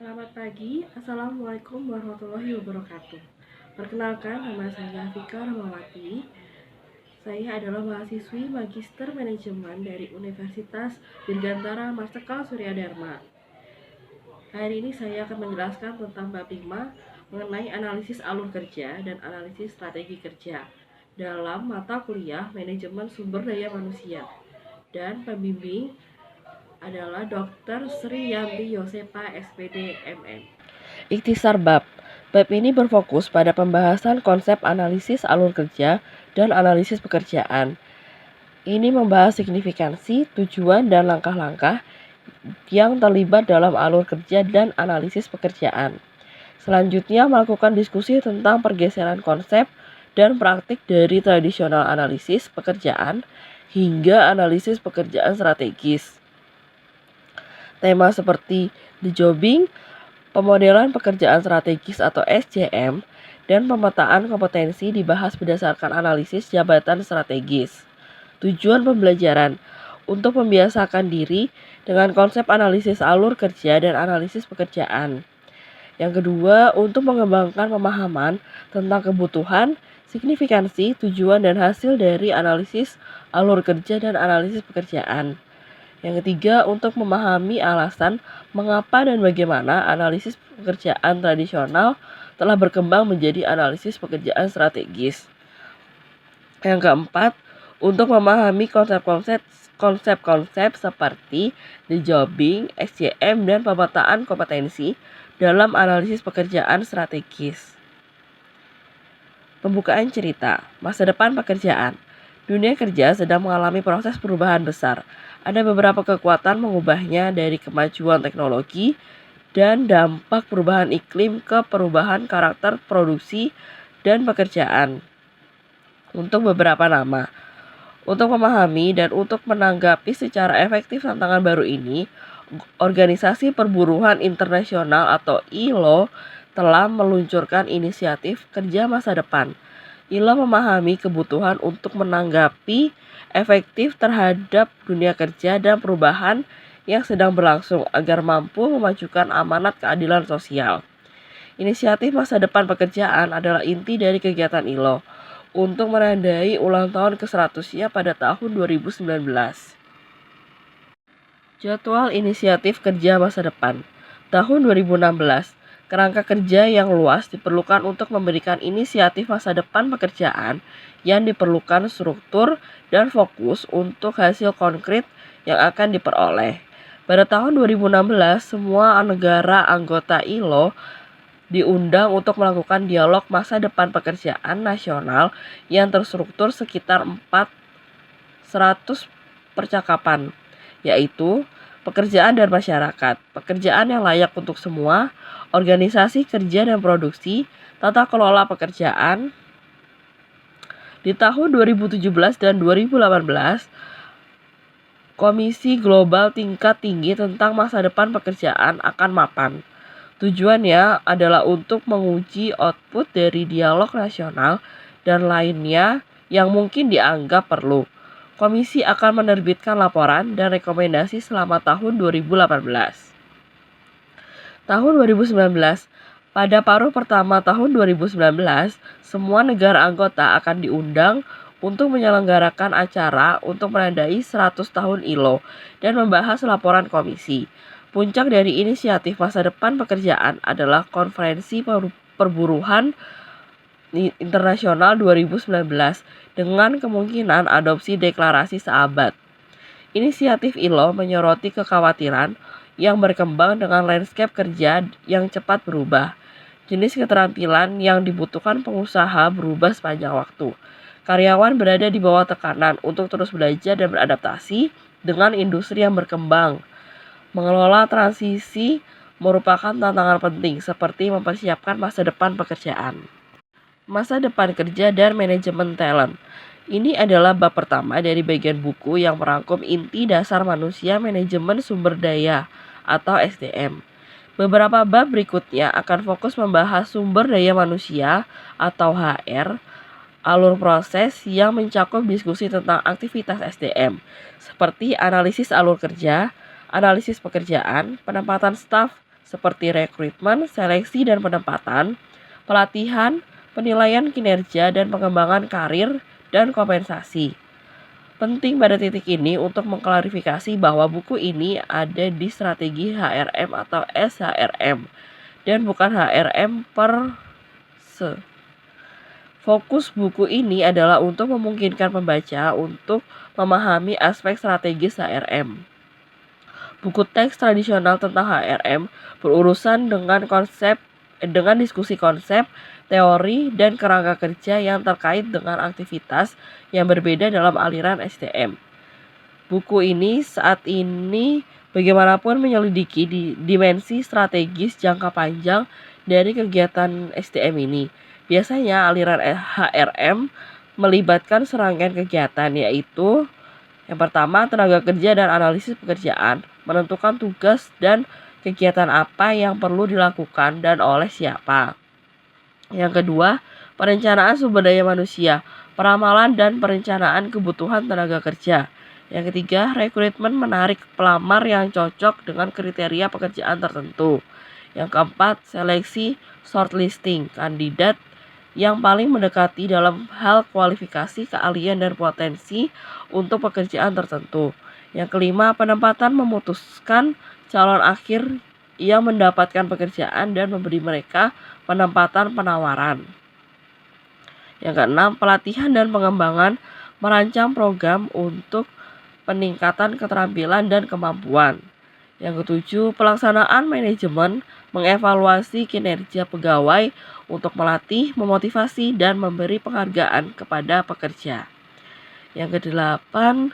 Selamat pagi, Assalamualaikum warahmatullahi wabarakatuh. Perkenalkan, nama saya Fika Rahmawati. Saya adalah mahasiswi Magister Manajemen dari Universitas Dirgantara Marsikal Surya Dharma. Hari ini saya akan menjelaskan tentang bab 5 mengenai analisis alur kerja dan analisis strategi kerja dalam mata kuliah Manajemen Sumber Daya Manusia. Dan pembimbing adalah Dr. Sri Yanti Yosepa SPD MM. Ikhtisar bab. Bab ini berfokus pada pembahasan konsep analisis alur kerja dan analisis pekerjaan. Ini membahas signifikansi, tujuan, dan langkah-langkah yang terlibat dalam alur kerja dan analisis pekerjaan. Selanjutnya melakukan diskusi tentang pergeseran konsep dan praktik dari tradisional analisis pekerjaan hingga analisis pekerjaan strategis. Tema seperti the jobbing, pemodelan pekerjaan strategis atau SCM, dan pemetaan kompetensi dibahas berdasarkan analisis jabatan strategis. Tujuan pembelajaran untuk membiasakan diri dengan konsep analisis alur kerja dan analisis pekerjaan. Yang kedua, untuk mengembangkan pemahaman tentang kebutuhan, signifikansi, tujuan, dan hasil dari analisis alur kerja dan analisis pekerjaan. Yang ketiga, untuk memahami alasan mengapa dan bagaimana analisis pekerjaan tradisional telah berkembang menjadi analisis pekerjaan strategis. Yang keempat, untuk memahami konsep-konsep seperti the jobbing, SCM, dan pemetaan kompetensi dalam analisis pekerjaan strategis. Pembukaan cerita, masa depan pekerjaan. Dunia kerja sedang mengalami proses perubahan besar. Ada beberapa kekuatan mengubahnya, dari kemajuan teknologi dan dampak perubahan iklim ke perubahan karakter produksi dan pekerjaan. Untuk beberapa nama, untuk memahami dan untuk menanggapi secara efektif tantangan baru ini, Organisasi Perburuhan Internasional atau ILO telah meluncurkan inisiatif kerja masa depan. ILO memahami kebutuhan untuk menanggapi efektif terhadap dunia kerja dan perubahan yang sedang berlangsung agar mampu memajukan amanat keadilan sosial. Inisiatif masa depan pekerjaan adalah inti dari kegiatan ILO untuk menandai ulang tahun ke-100-nya pada tahun 2019. Jadwal inisiatif kerja masa depan. Tahun 2016, kerangka kerja yang luas diperlukan untuk memberikan inisiatif masa depan pekerjaan yang diperlukan struktur dan fokus untuk hasil konkret yang akan diperoleh. Pada tahun 2016, semua negara anggota ILO diundang untuk melakukan dialog masa depan pekerjaan nasional yang terstruktur sekitar 400 percakapan, yaitu pekerjaan dan masyarakat, pekerjaan yang layak untuk semua, organisasi kerja dan produksi, tata kelola pekerjaan. Di tahun 2017 dan 2018, Komisi Global Tingkat Tinggi tentang Masa Depan Pekerjaan akan mapan. Tujuannya adalah untuk menguji output dari dialog nasional dan lainnya yang mungkin dianggap perlu. Komisi akan menerbitkan laporan dan rekomendasi selama tahun 2018. Tahun 2019, pada paruh pertama tahun 2019, semua negara anggota akan diundang untuk menyelenggarakan acara untuk menandai 100 tahun ILO dan membahas laporan komisi. Puncak dari inisiatif masa depan pekerjaan adalah Konferensi Perburuhan Internasional 2019 dengan kemungkinan adopsi deklarasi seabad. Inisiatif ILO menyoroti kekhawatiran yang berkembang dengan landscape kerja yang cepat berubah. Jenis keterampilan yang dibutuhkan pengusaha berubah sepanjang waktu. Karyawan berada di bawah tekanan untuk terus belajar dan beradaptasi dengan industri yang berkembang. Mengelola transisi merupakan tantangan penting seperti mempersiapkan masa depan pekerjaan. Masa depan kerja dan manajemen talent. Ini adalah bab pertama dari bagian buku yang merangkum inti dasar manusia manajemen sumber daya atau SDM. Beberapa bab berikutnya akan fokus membahas sumber daya manusia atau HR, alur proses yang mencakup diskusi tentang aktivitas SDM, seperti analisis alur kerja, analisis pekerjaan, penempatan staf, seperti rekrutmen, seleksi dan penempatan, pelatihan, penilaian kinerja dan pengembangan karir, dan kompensasi. Penting pada titik ini untuk mengklarifikasi bahwa buku ini ada di strategi HRM atau SHRM dan bukan HRM per se. Fokus buku ini adalah untuk memungkinkan pembaca untuk memahami aspek strategis HRM. Buku teks tradisional tentang HRM berurusan dengan diskusi konsep, teori, dan kerangka kerja yang terkait dengan aktivitas yang berbeda dalam aliran SDM. Buku ini saat ini bagaimanapun menyelidiki di dimensi strategis jangka panjang dari kegiatan SDM ini. Biasanya aliran HRM melibatkan serangkaian kegiatan, yaitu yang pertama tenaga kerja dan analisis pekerjaan, menentukan tugas dan kegiatan apa yang perlu dilakukan dan oleh siapa. Yang kedua, perencanaan sumber daya manusia, peramalan dan perencanaan kebutuhan tenaga kerja. Yang ketiga, rekrutmen menarik pelamar yang cocok dengan kriteria pekerjaan tertentu. Yang keempat, seleksi shortlisting kandidat yang paling mendekati dalam hal kualifikasi, keahlian, dan potensi untuk pekerjaan tertentu. Yang kelima, penempatan memutuskan calon akhir yang mendapatkan pekerjaan dan memberi mereka penempatan penawaran. Yang keenam, pelatihan dan pengembangan, merancang program untuk peningkatan keterampilan dan kemampuan. Yang ketujuh, pelaksanaan manajemen, mengevaluasi kinerja pegawai untuk melatih, memotivasi, dan memberi penghargaan kepada pekerja. Yang kedelapan,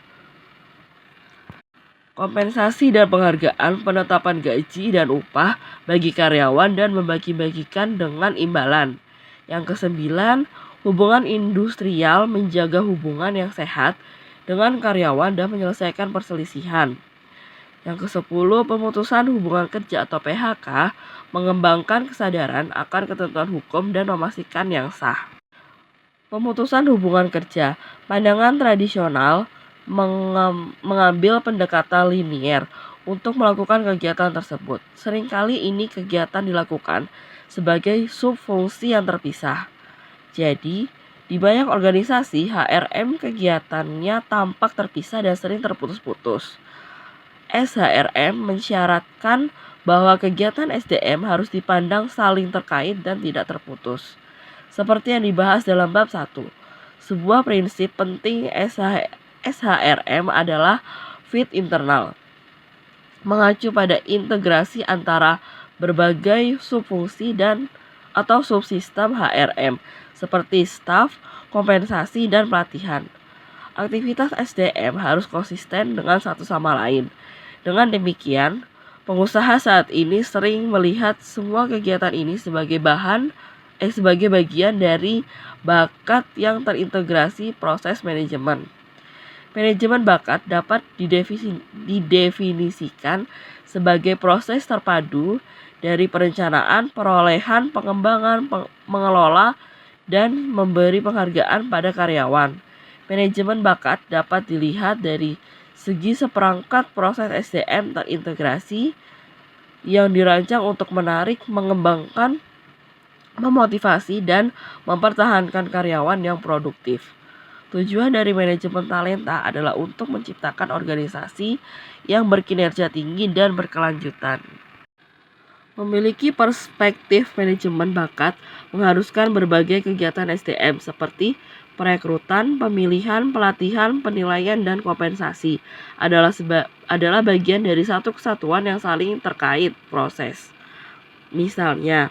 kompensasi dan penghargaan, penetapan gaji dan upah bagi karyawan dan membagi-bagikan dengan imbalan. Yang kesembilan, hubungan industrial, menjaga hubungan yang sehat dengan karyawan dan menyelesaikan perselisihan. Yang ke-10, pemutusan hubungan kerja atau PHK, mengembangkan kesadaran akan ketentuan hukum dan memastikan yang sah. Pemutusan hubungan kerja, pandangan tradisional mengambil pendekatan linier untuk melakukan kegiatan tersebut. Seringkali ini kegiatan dilakukan sebagai subfungsi yang terpisah. Jadi, di banyak organisasi, HRM kegiatannya tampak terpisah dan sering terputus-putus. SHRM mensyaratkan bahwa kegiatan SDM harus dipandang saling terkait dan tidak terputus. Seperti yang dibahas dalam bab 1, sebuah prinsip penting SHRM adalah fit internal, mengacu pada integrasi antara berbagai subfungsi dan atau subsistem HRM seperti staf, kompensasi, dan pelatihan. Aktivitas SDM harus konsisten dengan satu sama lain. Dengan demikian, pengusaha saat ini sering melihat semua kegiatan ini sebagai bagian dari bakat yang terintegrasi proses manajemen. Manajemen bakat dapat didefinisikan sebagai proses terpadu dari perencanaan, perolehan, pengembangan, mengelola, dan memberi penghargaan pada karyawan. Manajemen bakat dapat dilihat dari segi seperangkat proses SDM terintegrasi yang dirancang untuk menarik, mengembangkan, memotivasi, dan mempertahankan karyawan yang produktif. Tujuan dari manajemen talenta adalah untuk menciptakan organisasi yang berkinerja tinggi dan berkelanjutan. Memiliki perspektif manajemen bakat mengharuskan berbagai kegiatan SDM seperti perekrutan, pemilihan, pelatihan, penilaian, dan kompensasi adalah bagian dari satu kesatuan yang saling terkait proses. Misalnya,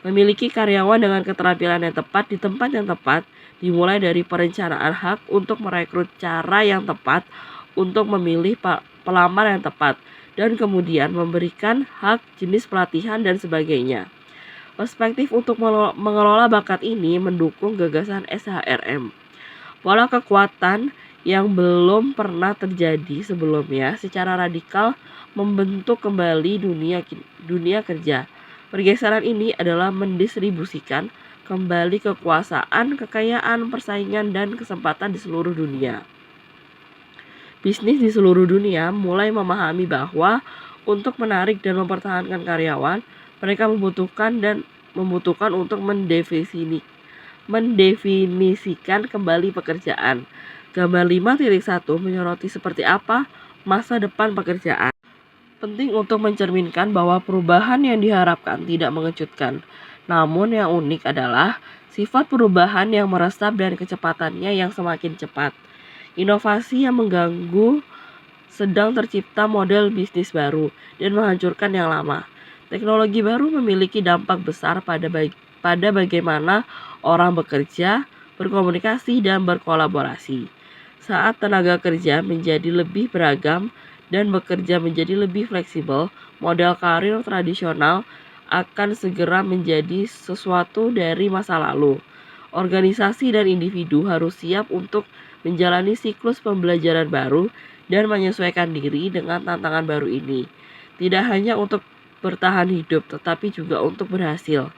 memiliki karyawan dengan keterampilan yang tepat di tempat yang tepat, dimulai dari perencanaan hak untuk merekrut, cara yang tepat untuk memilih pelamar yang tepat, dan kemudian memberikan hak, jenis pelatihan, dan sebagainya. Perspektif untuk mengelola bakat ini mendukung gagasan SHRM. Pola kekuatan yang belum pernah terjadi sebelumnya secara radikal membentuk kembali dunia kerja. Pergeseran ini adalah mendistribusikan kembali kekuasaan, kekayaan, persaingan, dan kesempatan di seluruh dunia. Bisnis di seluruh dunia mulai memahami bahwa Untuk menarik dan mempertahankan karyawan, mereka membutuhkan untuk mendefinisikan kembali pekerjaan. Gambar 5.1 menyoroti seperti apa masa depan pekerjaan. Penting untuk mencerminkan bahwa perubahan yang diharapkan tidak mengejutkan. Namun yang unik adalah sifat perubahan yang meresap dan kecepatannya yang semakin cepat. Inovasi yang mengganggu sedang tercipta model bisnis baru dan menghancurkan yang lama. Teknologi baru memiliki dampak besar pada bagaimana orang bekerja, berkomunikasi, dan berkolaborasi. Saat tenaga kerja menjadi lebih beragam dan bekerja menjadi lebih fleksibel, model karir tradisional akan segera menjadi sesuatu dari masa lalu. Organisasi dan individu harus siap untuk menjalani siklus pembelajaran baru dan menyesuaikan diri dengan tantangan baru ini. Tidak hanya untuk bertahan hidup, tetapi juga untuk berhasil.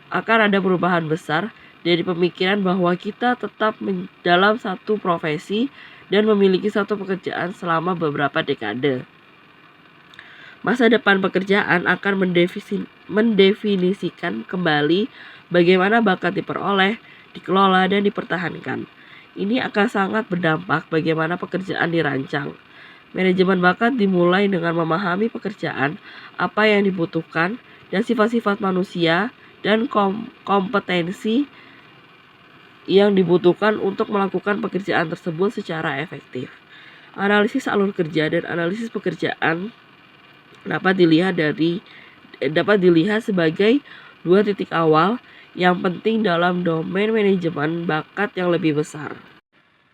Akan ada perubahan besar dari pemikiran bahwa kita tetap dalam satu profesi dan memiliki satu pekerjaan selama beberapa dekade. Masa depan pekerjaan akan mendefinisikan kembali bagaimana bakat diperoleh, dikelola, dan dipertahankan. Ini akan sangat berdampak bagaimana pekerjaan dirancang. Manajemen bakat dimulai dengan memahami pekerjaan, apa yang dibutuhkan, dan sifat-sifat manusia dan kompetensi yang dibutuhkan untuk melakukan pekerjaan tersebut secara efektif. Analisis alur kerja dan analisis pekerjaan dapat dilihat sebagai dua titik awal yang penting dalam domain manajemen bakat yang lebih besar.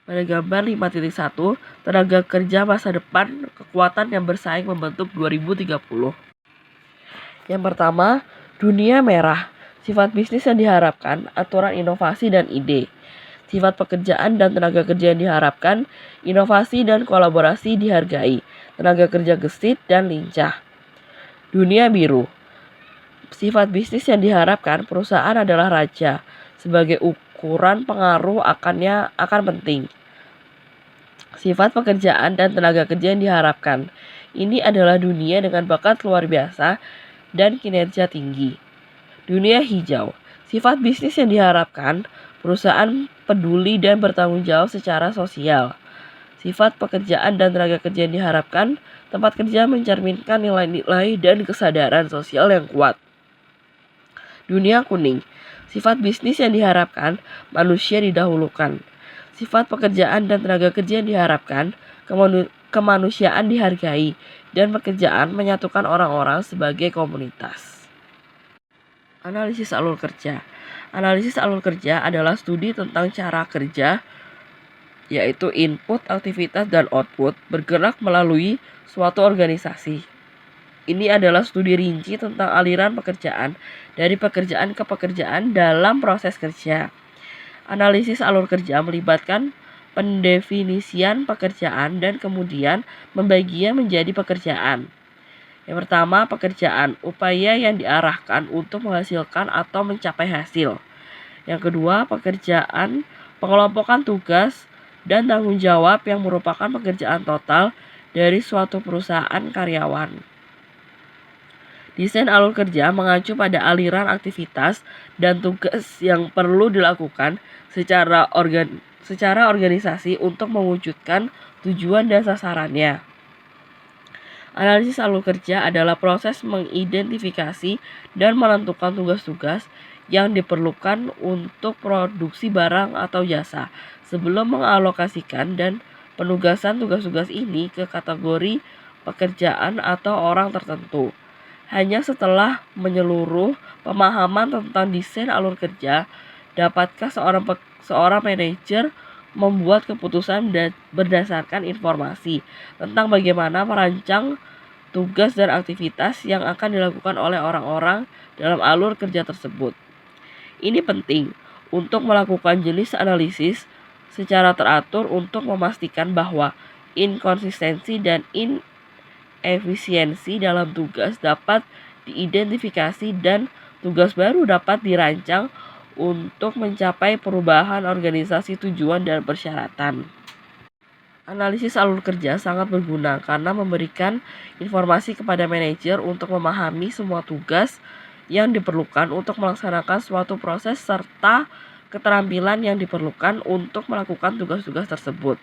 Pada gambar 5.1, tenaga kerja masa depan, kekuatan yang bersaing membentuk 2030. Yang pertama, dunia merah. Sifat bisnis yang diharapkan, aturan inovasi dan ide. Sifat pekerjaan dan tenaga kerja yang diharapkan, inovasi dan kolaborasi dihargai. Tenaga kerja gesit dan lincah. Dunia biru. Sifat bisnis yang diharapkan, perusahaan adalah raja. Sebagai ukuran pengaruh akan penting. Sifat pekerjaan dan tenaga kerja yang diharapkan. Ini adalah dunia dengan bakat luar biasa dan kinerja tinggi. Dunia hijau. Sifat bisnis yang diharapkan, perusahaan peduli dan bertanggung jawab secara sosial. Sifat pekerjaan dan tenaga kerja yang diharapkan, tempat kerja mencerminkan nilai-nilai dan kesadaran sosial yang kuat. Dunia kuning. Sifat bisnis yang diharapkan, manusia didahulukan. Sifat pekerjaan dan tenaga kerja yang diharapkan, kemanusiaan dihargai, dan pekerjaan menyatukan orang-orang sebagai komunitas. Analisis alur kerja. Analisis alur kerja adalah studi tentang cara kerja, yaitu input, aktivitas, dan output bergerak melalui suatu organisasi. Ini adalah studi rinci tentang aliran pekerjaan dari pekerjaan ke pekerjaan dalam proses kerja. Analisis alur kerja melibatkan pendefinisian pekerjaan dan kemudian membaginya menjadi pekerjaan. Yang pertama, pekerjaan, upaya yang diarahkan untuk menghasilkan atau mencapai hasil. Yang kedua, pekerjaan, pengelompokan tugas dan tanggung jawab yang merupakan pekerjaan total dari suatu perusahaan karyawan. Desain alur kerja mengacu pada aliran aktivitas dan tugas yang perlu dilakukan secara organisasi untuk mewujudkan tujuan dan sasarannya. Analisis alur kerja adalah proses mengidentifikasi dan menentukan tugas-tugas yang diperlukan untuk produksi barang atau jasa sebelum mengalokasikan dan penugasan tugas-tugas ini ke kategori pekerjaan atau orang tertentu. Hanya setelah menyeluruh pemahaman tentang desain alur kerja, dapatkah seorang manajer membuat keputusan berdasarkan informasi tentang bagaimana merancang tugas dan aktivitas yang akan dilakukan oleh orang-orang dalam alur kerja tersebut. Ini penting untuk melakukan jenis analisis secara teratur untuk memastikan bahwa inkonsistensi dan inefisiensi dalam tugas dapat diidentifikasi dan tugas baru dapat dirancang untuk mencapai perubahan organisasi tujuan dan persyaratan. Analisis alur kerja sangat berguna karena memberikan informasi kepada manajer untuk memahami semua tugas yang diperlukan untuk melaksanakan suatu proses serta keterampilan yang diperlukan untuk melakukan tugas-tugas tersebut.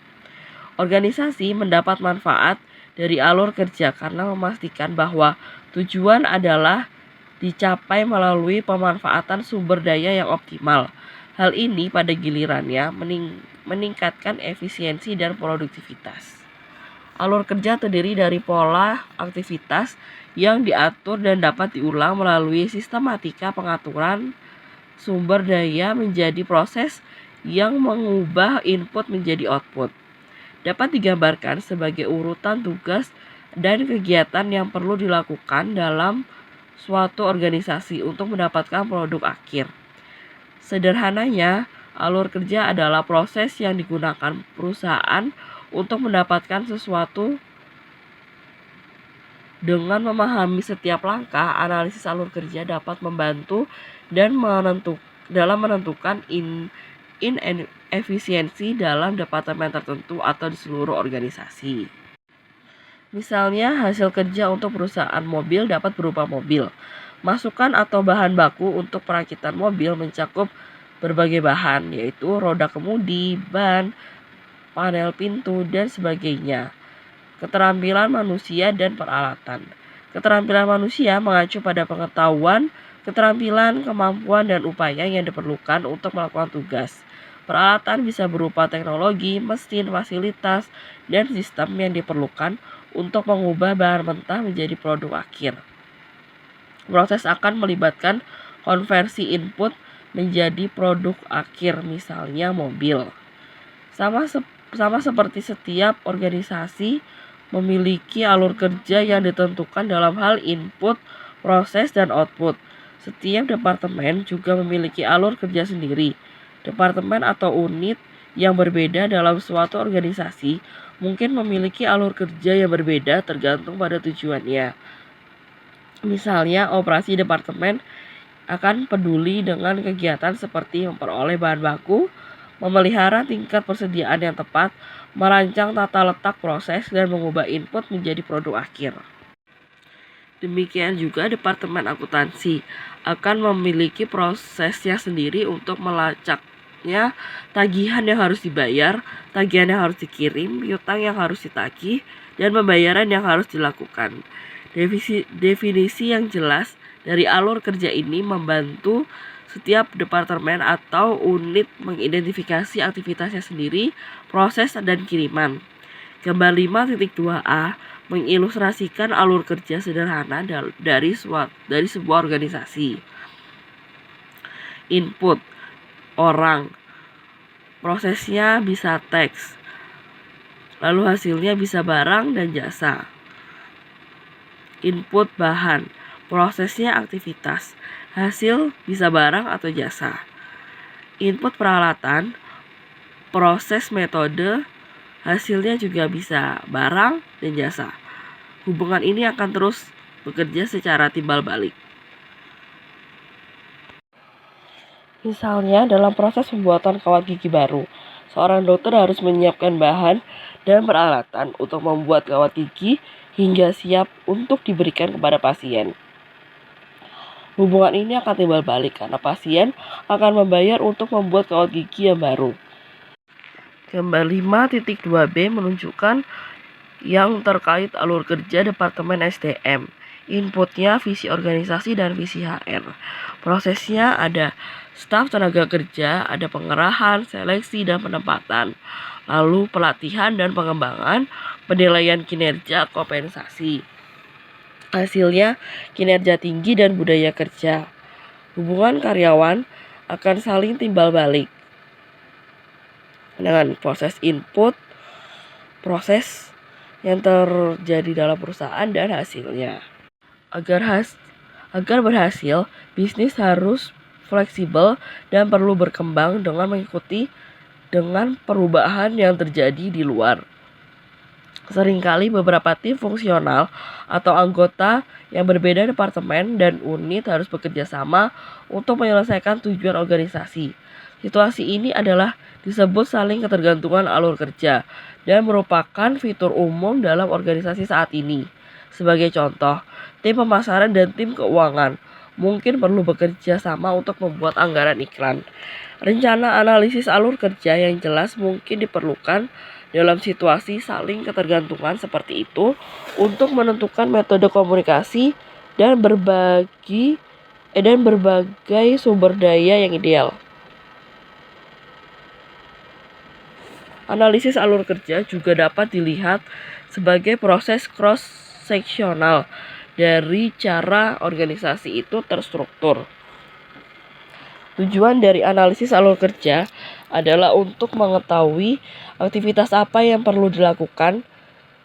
Organisasi mendapat manfaat dari alur kerja karena memastikan bahwa tujuan adalah dicapai melalui pemanfaatan sumber daya yang optimal. Hal ini pada gilirannya meningkatkan efisiensi dan produktivitas. Alur kerja terdiri dari pola aktivitas yang diatur dan dapat diulang melalui sistematika pengaturan sumber daya menjadi proses yang mengubah input menjadi output. Dapat digambarkan sebagai urutan tugas dan kegiatan yang perlu dilakukan dalam suatu organisasi untuk mendapatkan produk akhir. Sederhananya, alur kerja adalah proses yang digunakan perusahaan untuk mendapatkan sesuatu. Dengan memahami setiap langkah, analisis alur kerja dapat membantu dan dalam menentukan efisiensi dalam departemen tertentu atau di seluruh organisasi. Misalnya, hasil kerja untuk perusahaan mobil dapat berupa mobil. Masukan atau bahan baku untuk perakitan mobil mencakup berbagai bahan, yaitu roda kemudi, ban, panel pintu, dan sebagainya. Keterampilan manusia dan peralatan. Keterampilan manusia mengacu pada pengetahuan, keterampilan, kemampuan, dan upaya yang diperlukan untuk melakukan tugas. Peralatan bisa berupa teknologi, mesin, fasilitas, dan sistem yang diperlukan untuk mengubah bahan mentah menjadi produk akhir. Proses akan melibatkan konversi input menjadi produk akhir, misalnya mobil. Sama seperti setiap organisasi memiliki alur kerja yang ditentukan dalam hal input, proses, dan output. Setiap departemen juga memiliki alur kerja sendiri. Departemen atau unit yang berbeda dalam suatu organisasi mungkin memiliki alur kerja yang berbeda tergantung pada tujuannya. Misalnya, operasi departemen akan peduli dengan kegiatan seperti memperoleh bahan baku, memelihara tingkat persediaan yang tepat, merancang tata letak proses, dan mengubah input menjadi produk akhir. Demikian juga departemen akuntansi akan memiliki prosesnya sendiri untuk melacaknya tagihan yang harus dibayar, tagihan yang harus dikirim, piutang yang harus ditagih, dan pembayaran yang harus dilakukan. Definisi yang jelas dari alur kerja ini membantu setiap departemen atau unit mengidentifikasi aktivitasnya sendiri, proses, dan kiriman. Gambar 5.2a mengilustrasikan alur kerja sederhana dari sebuah organisasi. Input, orang. Prosesnya bisa teks. Lalu hasilnya bisa barang dan jasa. Input bahan. Prosesnya aktivitas. Hasil bisa barang atau jasa. Input peralatan. Proses metode. Hasilnya juga bisa barang dan jasa. Hubungan ini akan terus bekerja secara timbal balik. Misalnya, dalam proses pembuatan kawat gigi baru, seorang dokter harus menyiapkan bahan dan peralatan untuk membuat kawat gigi hingga siap untuk diberikan kepada pasien. Hubungan ini akan timbal balik karena pasien akan membayar untuk membuat kawat gigi yang baru. Gambar 5.2b menunjukkan yang terkait alur kerja Departemen SDM. Inputnya visi organisasi dan visi HR. Prosesnya ada staf tenaga kerja, ada pengerahan, seleksi, dan penempatan. Lalu pelatihan dan pengembangan, penilaian kinerja, kompensasi. Hasilnya kinerja tinggi dan budaya kerja. Hubungan karyawan akan saling timbal balik dengan proses input, proses yang terjadi dalam perusahaan, dan hasilnya. Agar berhasil, bisnis harus fleksibel dan perlu berkembang dengan mengikuti dengan perubahan yang terjadi di luar. Seringkali beberapa tim fungsional atau anggota yang berbeda departemen dan unit harus bekerja sama untuk menyelesaikan tujuan organisasi. Situasi ini adalah disebut saling ketergantungan alur kerja dan merupakan fitur umum dalam organisasi saat ini. Sebagai contoh, tim pemasaran dan tim keuangan mungkin perlu bekerja sama untuk membuat anggaran iklan. Rencana analisis alur kerja yang jelas mungkin diperlukan dalam situasi saling ketergantungan seperti itu untuk menentukan metode komunikasi dan berbagai sumber daya yang ideal. Analisis alur kerja juga dapat dilihat sebagai proses cross-seksional dari cara organisasi itu terstruktur. Tujuan dari analisis alur kerja adalah untuk mengetahui aktivitas apa yang perlu dilakukan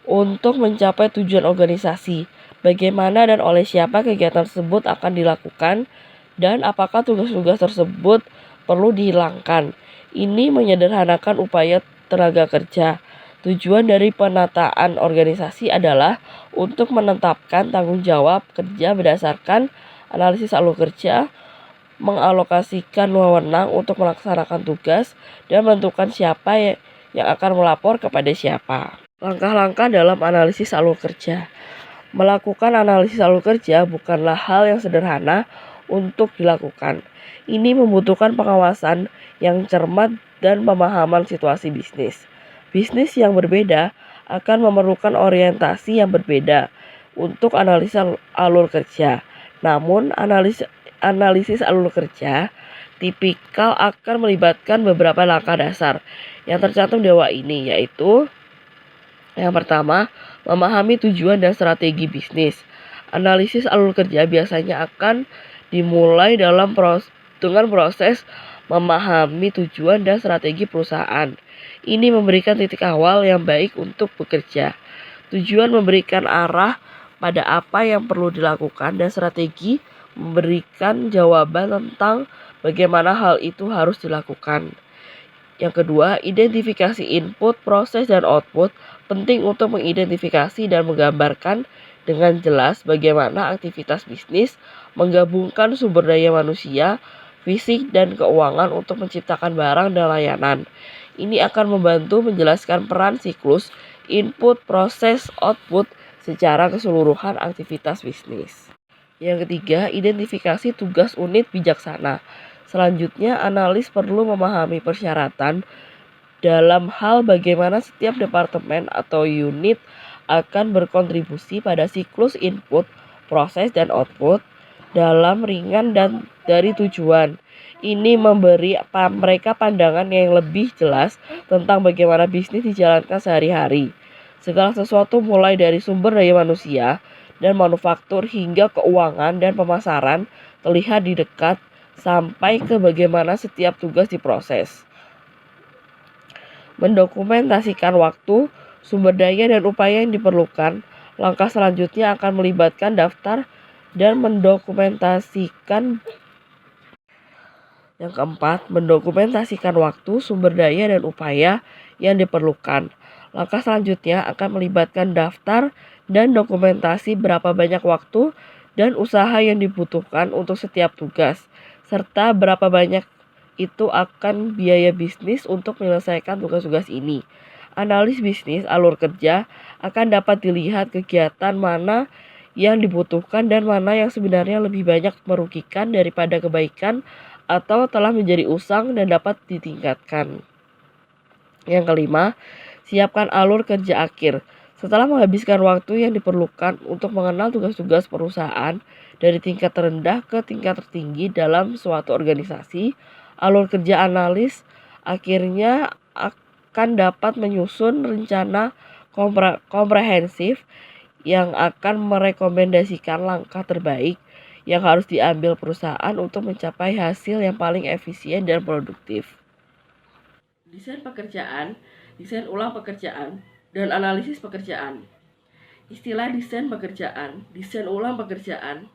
untuk mencapai tujuan organisasi, bagaimana dan oleh siapa kegiatan tersebut akan dilakukan, dan apakah tugas-tugas tersebut perlu dihilangkan. Ini menyederhanakan upaya tenaga kerja. Tujuan dari penataan organisasi adalah untuk menetapkan tanggung jawab kerja berdasarkan analisis alur kerja, mengalokasikan wewenang untuk melaksanakan tugas, dan menentukan siapa yang akan melapor kepada siapa. Langkah-langkah dalam analisis alur kerja. Melakukan analisis alur kerja bukanlah hal yang sederhana untuk dilakukan. Ini membutuhkan pengawasan yang cermat dan pemahaman situasi bisnis. Bisnis yang berbeda akan memerlukan orientasi yang berbeda untuk analisa alur kerja. Namun, analisis alur kerja tipikal akan melibatkan beberapa langkah dasar yang tercantum di bawah ini, yaitu yang pertama, memahami tujuan dan strategi bisnis. Analisis alur kerja biasanya akan dimulai dengan proses memahami tujuan dan strategi perusahaan. Ini memberikan titik awal yang baik untuk bekerja. Tujuan memberikan arah pada apa yang perlu dilakukan dan strategi memberikan jawaban tentang bagaimana hal itu harus dilakukan. Yang kedua, identifikasi input, proses, dan output. Penting untuk mengidentifikasi dan menggambarkan dengan jelas bagaimana aktivitas bisnis menggabungkan sumber daya manusia, fisik, dan keuangan untuk menciptakan barang dan layanan. Ini akan membantu menjelaskan peran siklus input, proses, output secara keseluruhan aktivitas bisnis. Yang ketiga, identifikasi tugas unit bijaksana. Selanjutnya, analis perlu memahami persyaratan dalam hal bagaimana setiap departemen atau unit akan berkontribusi pada siklus input, proses, dan output dalam ringan dan dari tujuan. Ini memberi mereka pandangan yang lebih jelas tentang bagaimana bisnis dijalankan sehari-hari. Segala sesuatu mulai dari sumber daya manusia dan manufaktur hingga keuangan dan pemasaran terlihat di dekat sampai ke bagaimana setiap tugas diproses. Mendokumentasikan waktu, sumber daya, dan upaya yang diperlukan. Langkah selanjutnya akan melibatkan daftar dan mendokumentasikan. Yang keempat, mendokumentasikan waktu, sumber daya, dan upaya yang diperlukan. Langkah selanjutnya akan melibatkan daftar dan dokumentasi berapa banyak waktu dan usaha yang dibutuhkan untuk setiap tugas, serta berapa banyak itu akan biaya bisnis untuk menyelesaikan tugas-tugas ini. Analis bisnis alur kerja akan dapat dilihat kegiatan mana yang dibutuhkan dan mana yang sebenarnya lebih banyak merugikan daripada kebaikan atau telah menjadi usang dan dapat ditingkatkan. Yang kelima, siapkan alur kerja akhir. Setelah menghabiskan waktu yang diperlukan untuk mengenal tugas-tugas perusahaan dari tingkat terendah ke tingkat tertinggi dalam suatu organisasi, alur kerja analis akhirnya akan dapat menyusun rencana komprehensif yang akan merekomendasikan langkah terbaik yang harus diambil perusahaan untuk mencapai hasil yang paling efisien dan produktif. Desain pekerjaan, desain ulang pekerjaan, dan analisis pekerjaan. Istilah desain pekerjaan, desain ulang pekerjaan,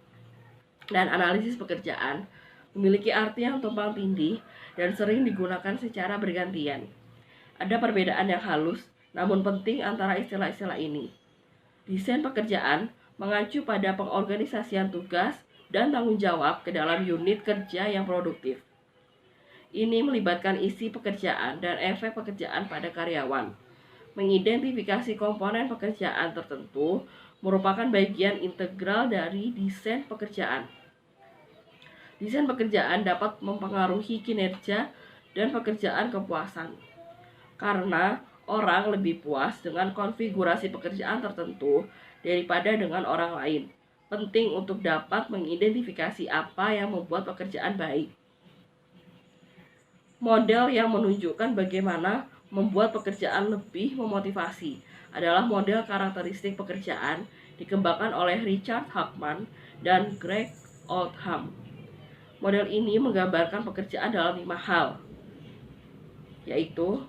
dan analisis pekerjaan memiliki arti yang tumpang tindih dan sering digunakan secara bergantian. Ada perbedaan yang halus namun penting antara istilah-istilah ini. Desain pekerjaan mengacu pada pengorganisasian tugas dan tanggung jawab ke dalam unit kerja yang produktif. Ini melibatkan isi pekerjaan dan efek pekerjaan pada karyawan. Mengidentifikasi komponen pekerjaan tertentu merupakan bagian integral dari desain pekerjaan. Desain pekerjaan dapat mempengaruhi kinerja dan pekerjaan kepuasan. Karena orang lebih puas dengan konfigurasi pekerjaan tertentu daripada dengan orang lain. Penting untuk dapat mengidentifikasi apa yang membuat pekerjaan baik. Model yang menunjukkan bagaimana membuat pekerjaan lebih memotivasi adalah model karakteristik pekerjaan dikembangkan oleh Richard Hackman dan Greg Oldham. Model ini menggambarkan pekerjaan dalam 5 hal, yaitu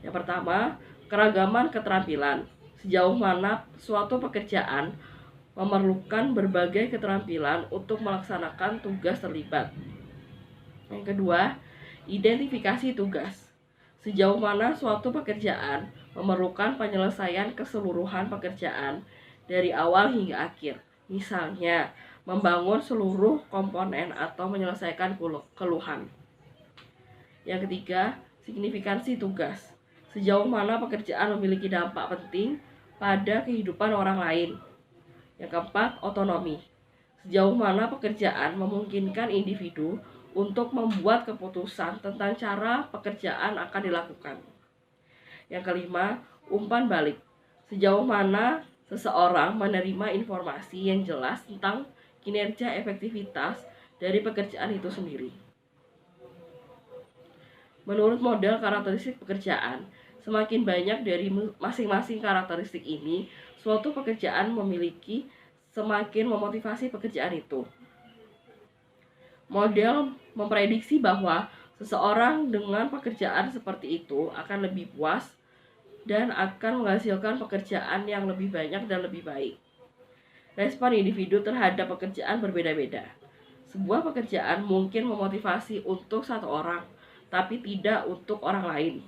yang pertama, keragaman keterampilan. Sejauh mana suatu pekerjaan memerlukan berbagai keterampilan untuk melaksanakan tugas terlibat. Yang kedua, identifikasi tugas. Sejauh mana suatu pekerjaan memerlukan penyelesaian keseluruhan pekerjaan dari awal hingga akhir. Misalnya, membangun seluruh komponen atau menyelesaikan keluhan. Yang ketiga, signifikansi tugas. Sejauh mana pekerjaan memiliki dampak penting pada kehidupan orang lain. Yang keempat, otonomi. Sejauh mana pekerjaan memungkinkan individu untuk membuat keputusan tentang cara pekerjaan akan dilakukan. Yang kelima, umpan balik. Sejauh mana seseorang menerima informasi yang jelas tentang kinerja efektivitas dari pekerjaan itu sendiri. Menurut model karakteristik pekerjaan, semakin banyak dari masing-masing karakteristik ini, suatu pekerjaan memiliki semakin memotivasi pekerjaan itu. Model memprediksi bahwa seseorang dengan pekerjaan seperti itu akan lebih puas dan akan menghasilkan pekerjaan yang lebih banyak dan lebih baik. Respon individu terhadap pekerjaan berbeda-beda. Sebuah pekerjaan mungkin memotivasi untuk satu orang, tapi tidak untuk orang lain.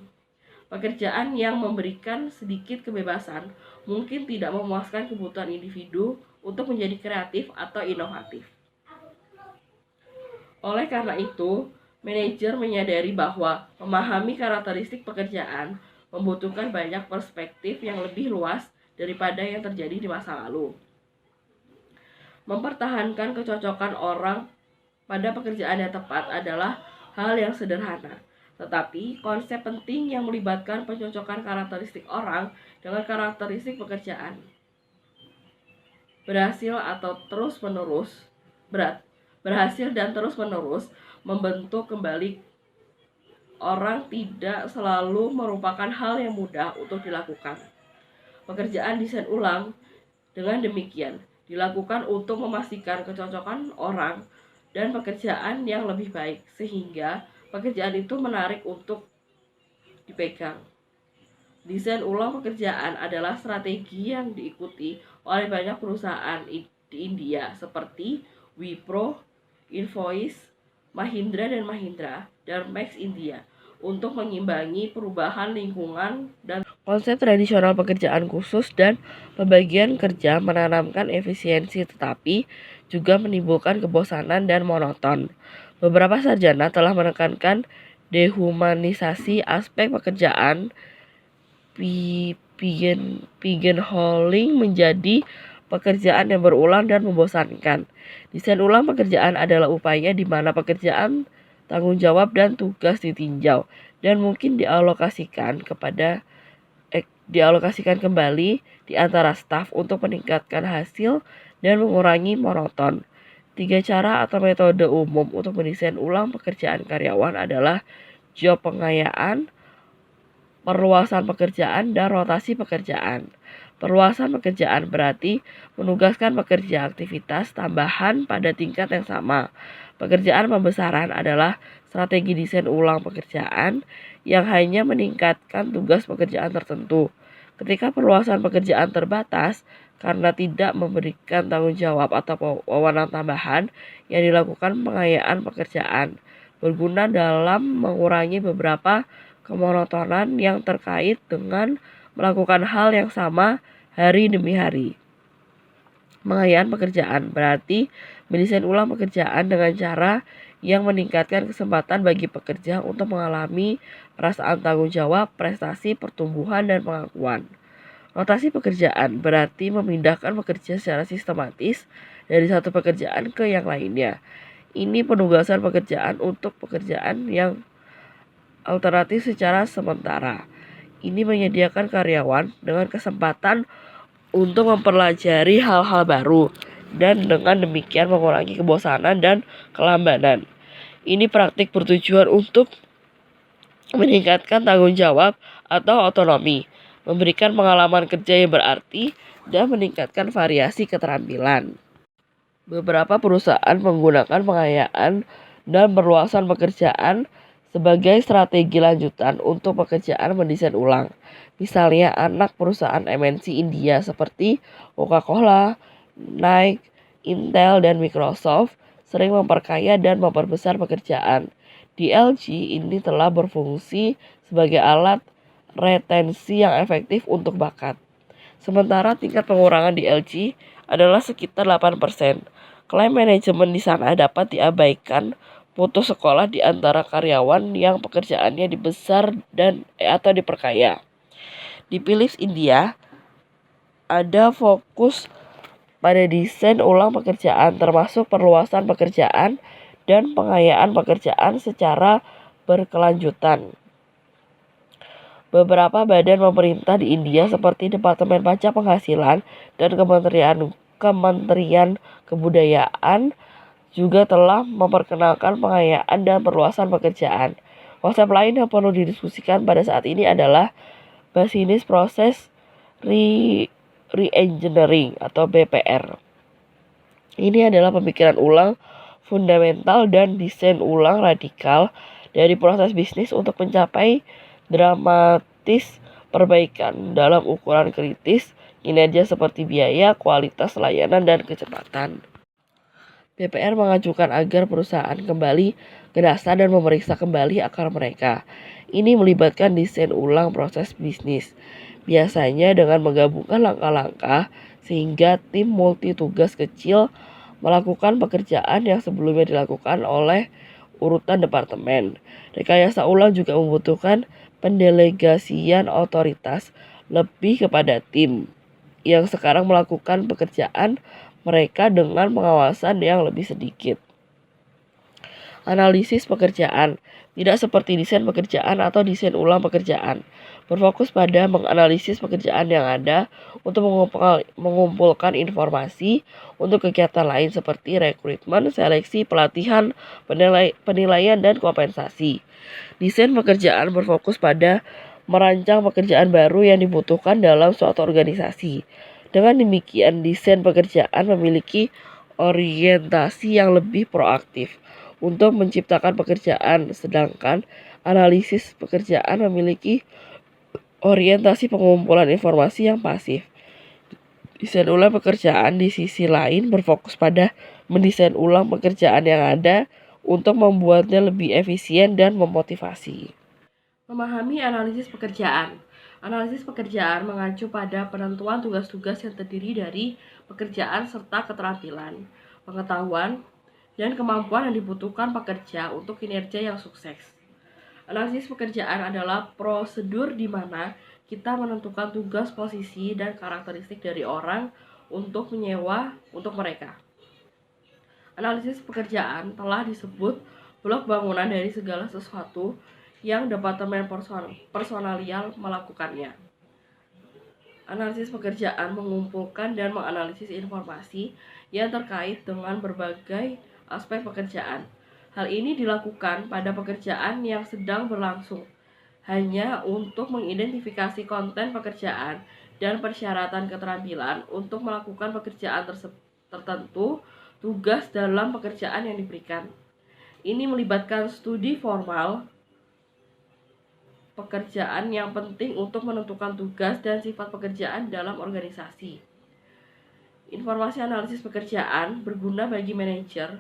Pekerjaan yang memberikan sedikit kebebasan mungkin tidak memuaskan kebutuhan individu untuk menjadi kreatif atau inovatif. Oleh karena itu, manajer menyadari bahwa memahami karakteristik pekerjaan membutuhkan banyak perspektif yang lebih luas daripada yang terjadi di masa lalu. Mempertahankan kecocokan orang pada pekerjaan yang tepat adalah hal yang sederhana, tetapi konsep penting yang melibatkan pencocokan karakteristik orang dengan karakteristik pekerjaan berhasil dan terus-menerus membentuk kembali. Orang tidak selalu merupakan hal yang mudah untuk dilakukan. Pekerjaan desain ulang dengan demikian dilakukan untuk memastikan kecocokan orang dan pekerjaan yang lebih baik, sehingga pekerjaan itu menarik untuk dipegang. Desain ulang pekerjaan adalah strategi yang diikuti oleh banyak perusahaan di India seperti Wipro, Invoice, Mahindra dan Max India untuk mengimbangi perubahan lingkungan dan konsep tradisional pekerjaan khusus dan pembagian kerja menanamkan efisiensi tetapi juga menimbulkan kebosanan dan monoton. Beberapa sarjana telah menekankan dehumanisasi aspek pekerjaan, pigeonholing menjadi pekerjaan yang berulang dan membosankan. Desain ulang pekerjaan adalah upaya di mana pekerjaan, tanggung jawab dan tugas ditinjau dan mungkin dialokasikan kembali di antara staf untuk meningkatkan hasil dan mengurangi monoton. 3 cara atau metode umum untuk mendesain ulang pekerjaan karyawan adalah job pengayaan, perluasan pekerjaan, dan rotasi pekerjaan. Perluasan pekerjaan berarti menugaskan pekerja aktivitas tambahan pada tingkat yang sama. Pekerjaan pembesaran adalah strategi desain ulang pekerjaan yang hanya meningkatkan tugas pekerjaan tertentu. Ketika perluasan pekerjaan terbatas karena tidak memberikan tanggung jawab atau wewenang tambahan, yang dilakukan pengayaan pekerjaan berguna dalam mengurangi beberapa kemonotonan yang terkait dengan melakukan hal yang sama hari demi hari. Pengayaan pekerjaan berarti mendesain ulang pekerjaan dengan cara yang meningkatkan kesempatan bagi pekerja untuk mengalami perasaan tanggung jawab, prestasi, pertumbuhan, dan pengakuan. Rotasi pekerjaan berarti memindahkan pekerja secara sistematis dari satu pekerjaan ke yang lainnya. Ini penugasan pekerjaan untuk pekerjaan yang alternatif secara sementara. Ini menyediakan karyawan dengan kesempatan untuk mempelajari hal-hal baru dan dengan demikian mengurangi kebosanan dan kelambanan. Ini praktik bertujuan untuk meningkatkan tanggung jawab atau otonomi, memberikan pengalaman kerja yang berarti, dan meningkatkan variasi keterampilan. Beberapa perusahaan menggunakan pengayaan dan perluasan pekerjaan sebagai strategi lanjutan untuk pekerjaan mendesain ulang. Misalnya anak perusahaan MNC India seperti Coca-Cola, Nike, Intel, dan Microsoft sering memperkaya dan memperbesar pekerjaan. Di LG ini telah berfungsi sebagai alat retensi yang efektif untuk bakat. Sementara tingkat pengurangan di LG adalah sekitar 8%. Klaim manajemen di sana dapat diabaikan putus sekolah di antara karyawan yang pekerjaannya dibesar dan atau diperkaya. Di Philips India ada fokus pada desain ulang pekerjaan termasuk perluasan pekerjaan dan pengayaan pekerjaan secara berkelanjutan. Beberapa badan pemerintah di India seperti Departemen Pajak Penghasilan dan Kementerian Kebudayaan juga telah memperkenalkan pengayaan dan perluasan pekerjaan. Konsep lain yang perlu didiskusikan pada saat ini adalah Business Process Reengineering atau BPR. Ini adalah pemikiran ulang fundamental dan desain ulang radikal dari proses bisnis untuk mencapai dramatis perbaikan dalam ukuran kritis kinerja seperti biaya, kualitas layanan, dan kecepatan. BPR mengajukan agar perusahaan kembali ke dasar dan memeriksa kembali akar mereka. Ini melibatkan desain ulang proses bisnis, biasanya dengan menggabungkan langkah-langkah sehingga tim multi tugas kecil melakukan pekerjaan yang sebelumnya dilakukan oleh urutan departemen. Rekayasa ulang juga membutuhkan pendelegasian otoritas lebih kepada tim yang sekarang melakukan pekerjaan mereka dengan pengawasan yang lebih sedikit. Analisis pekerjaan tidak seperti desain pekerjaan atau desain ulang pekerjaan. Berfokus pada menganalisis pekerjaan yang ada untuk mengumpulkan informasi untuk kegiatan lain seperti rekrutmen, seleksi, pelatihan, penilaian, dan kompensasi. Desain pekerjaan berfokus pada merancang pekerjaan baru yang dibutuhkan dalam suatu organisasi. Dengan demikian, desain pekerjaan memiliki orientasi yang lebih proaktif untuk menciptakan pekerjaan, sedangkan analisis pekerjaan memiliki orientasi pengumpulan informasi yang pasif. Desain ulang pekerjaan di sisi lain berfokus pada mendesain ulang pekerjaan yang ada untuk membuatnya lebih efisien dan memotivasi. Memahami analisis pekerjaan. Analisis pekerjaan mengacu pada penentuan tugas-tugas yang terdiri dari pekerjaan serta keterampilan, pengetahuan, dan kemampuan yang dibutuhkan pekerja untuk kinerja yang sukses. Analisis pekerjaan adalah prosedur di mana kita menentukan tugas, posisi, dan karakteristik dari orang untuk menyewa untuk mereka. Analisis pekerjaan telah disebut blok bangunan dari segala sesuatu yang departemen personalial melakukannya. Analisis pekerjaan mengumpulkan dan menganalisis informasi yang terkait dengan berbagai aspek pekerjaan. Hal ini dilakukan pada pekerjaan yang sedang berlangsung, hanya untuk mengidentifikasi konten pekerjaan dan persyaratan keterampilan untuk melakukan pekerjaan tertentu, tugas dalam pekerjaan yang diberikan. Ini melibatkan studi formal pekerjaan yang penting untuk menentukan tugas dan sifat pekerjaan dalam organisasi. Informasi analisis pekerjaan berguna bagi manajer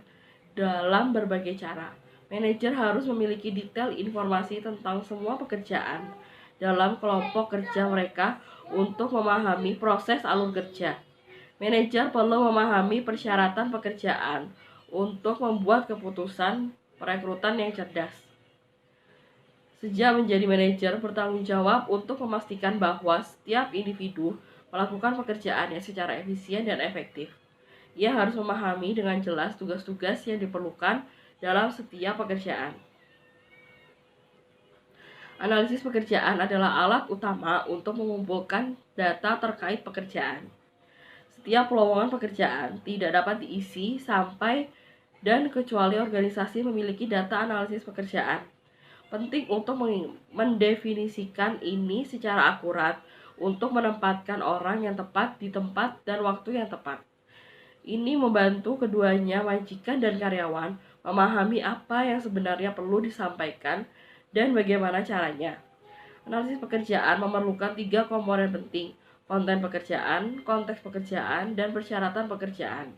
dalam berbagai cara. Manajer harus memiliki detail informasi tentang semua pekerjaan dalam kelompok kerja mereka untuk memahami proses alur kerja. Manajer perlu memahami persyaratan pekerjaan untuk membuat keputusan perekrutan yang cerdas. Sejak menjadi manajer, bertanggung jawab untuk memastikan bahwa setiap individu melakukan pekerjaannya secara efisien dan efektif. Ia harus memahami dengan jelas tugas-tugas yang diperlukan dalam setiap pekerjaan. Analisis pekerjaan adalah alat utama untuk mengumpulkan data terkait pekerjaan. Setiap lowongan pekerjaan tidak dapat diisi sampai dan kecuali organisasi memiliki data analisis pekerjaan. Penting untuk mendefinisikan ini secara akurat untuk menempatkan orang yang tepat di tempat dan waktu yang tepat. Ini membantu keduanya, majikan dan karyawan, memahami apa yang sebenarnya perlu disampaikan dan bagaimana caranya. Analisis pekerjaan memerlukan 3 komponen penting: konten pekerjaan, konteks pekerjaan, dan persyaratan pekerjaan.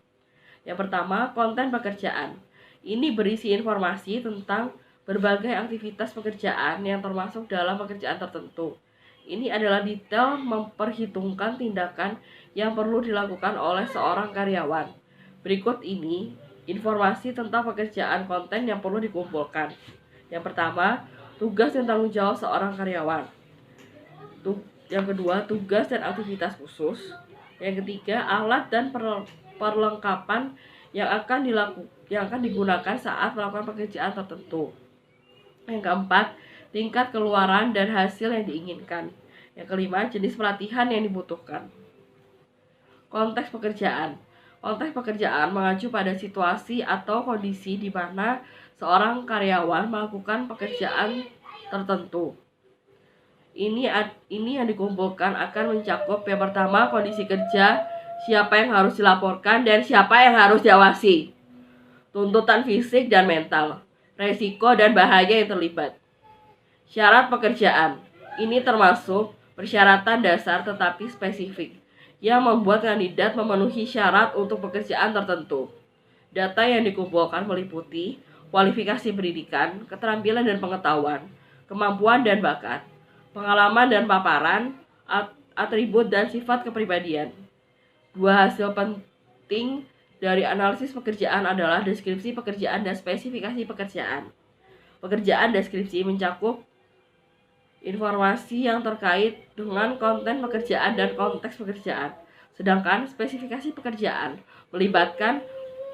Yang pertama, konten pekerjaan. Ini berisi informasi tentang berbagai aktivitas pekerjaan yang termasuk dalam pekerjaan tertentu. Ini adalah detail memperhitungkan tindakan yang perlu dilakukan oleh seorang karyawan. Berikut ini informasi tentang pekerjaan konten yang perlu dikumpulkan. Yang pertama, tugas dan tanggung jawab seorang karyawan. Yang kedua, tugas dan aktivitas khusus. Yang ketiga, alat dan perlengkapan yang akan digunakan saat melakukan pekerjaan tertentu. Yang keempat, tingkat keluaran dan hasil yang diinginkan. Yang kelima, jenis pelatihan yang dibutuhkan. Konteks pekerjaan. Konteks pekerjaan mengacu pada situasi atau kondisi di mana seorang karyawan melakukan pekerjaan tertentu. Ini yang dikumpulkan akan mencakup yang pertama, kondisi kerja, siapa yang harus dilaporkan dan siapa yang harus diawasi. Tuntutan fisik dan mental, resiko dan bahaya yang terlibat. Syarat pekerjaan. Ini termasuk persyaratan dasar tetapi spesifik yang membuat kandidat memenuhi syarat untuk pekerjaan tertentu. Data yang dikumpulkan meliputi kualifikasi pendidikan, keterampilan dan pengetahuan, kemampuan dan bakat, pengalaman dan paparan, atribut dan sifat kepribadian. Dua hasil penting dari analisis pekerjaan adalah deskripsi pekerjaan dan spesifikasi pekerjaan. Pekerjaan deskripsi mencakup informasi yang terkait dengan konten pekerjaan dan konteks pekerjaan. Sedangkan spesifikasi pekerjaan melibatkan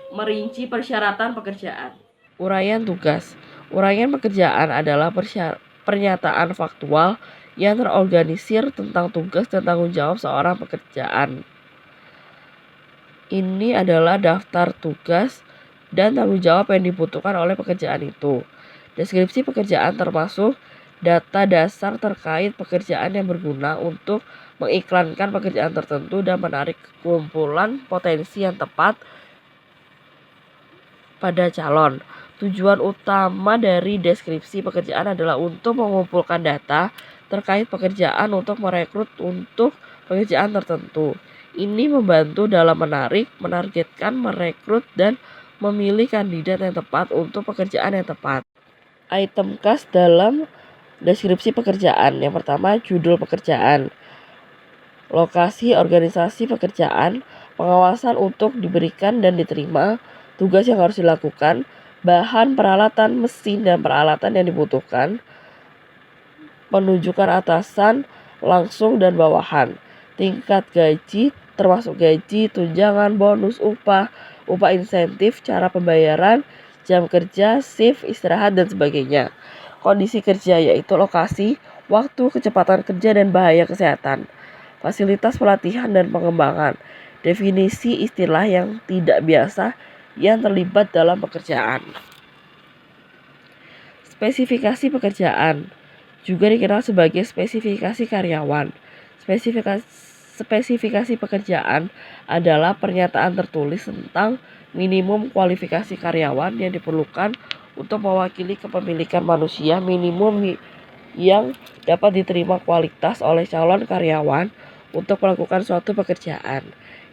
merinci persyaratan pekerjaan. Uraian tugas. Uraian pekerjaan adalah pernyataan faktual yang terorganisir tentang tugas dan tanggung jawab seorang pekerjaan. Ini adalah daftar tugas dan tanggung jawab yang dibutuhkan oleh pekerjaan itu. Deskripsi pekerjaan termasuk data dasar terkait pekerjaan yang berguna untuk mengiklankan pekerjaan tertentu dan menarik kumpulan potensi yang tepat pada calon. Tujuan utama dari deskripsi pekerjaan adalah untuk mengumpulkan data terkait pekerjaan untuk merekrut untuk pekerjaan tertentu. Ini membantu dalam menargetkan, merekrut, dan memilih kandidat yang tepat untuk pekerjaan yang tepat. Item khas dalam deskripsi pekerjaan. Yang pertama, judul pekerjaan, lokasi organisasi pekerjaan, pengawasan untuk diberikan dan diterima, tugas yang harus dilakukan, bahan, peralatan, mesin, dan peralatan yang dibutuhkan, penunjukan atasan, langsung dan bawahan, tingkat gaji, termasuk gaji, tunjangan, bonus, upah insentif, cara pembayaran, jam kerja, shift, istirahat, dan sebagainya. Kondisi kerja yaitu lokasi, waktu, kecepatan kerja, dan bahaya kesehatan. Fasilitas pelatihan dan pengembangan. Definisi istilah yang tidak biasa yang terlibat dalam pekerjaan. Spesifikasi pekerjaan juga dikenal sebagai spesifikasi karyawan. Spesifikasi pekerjaan adalah pernyataan tertulis tentang minimum kualifikasi karyawan yang diperlukan untuk mewakili kepemilikan manusia minimum yang dapat diterima kualitas oleh calon karyawan untuk melakukan suatu pekerjaan.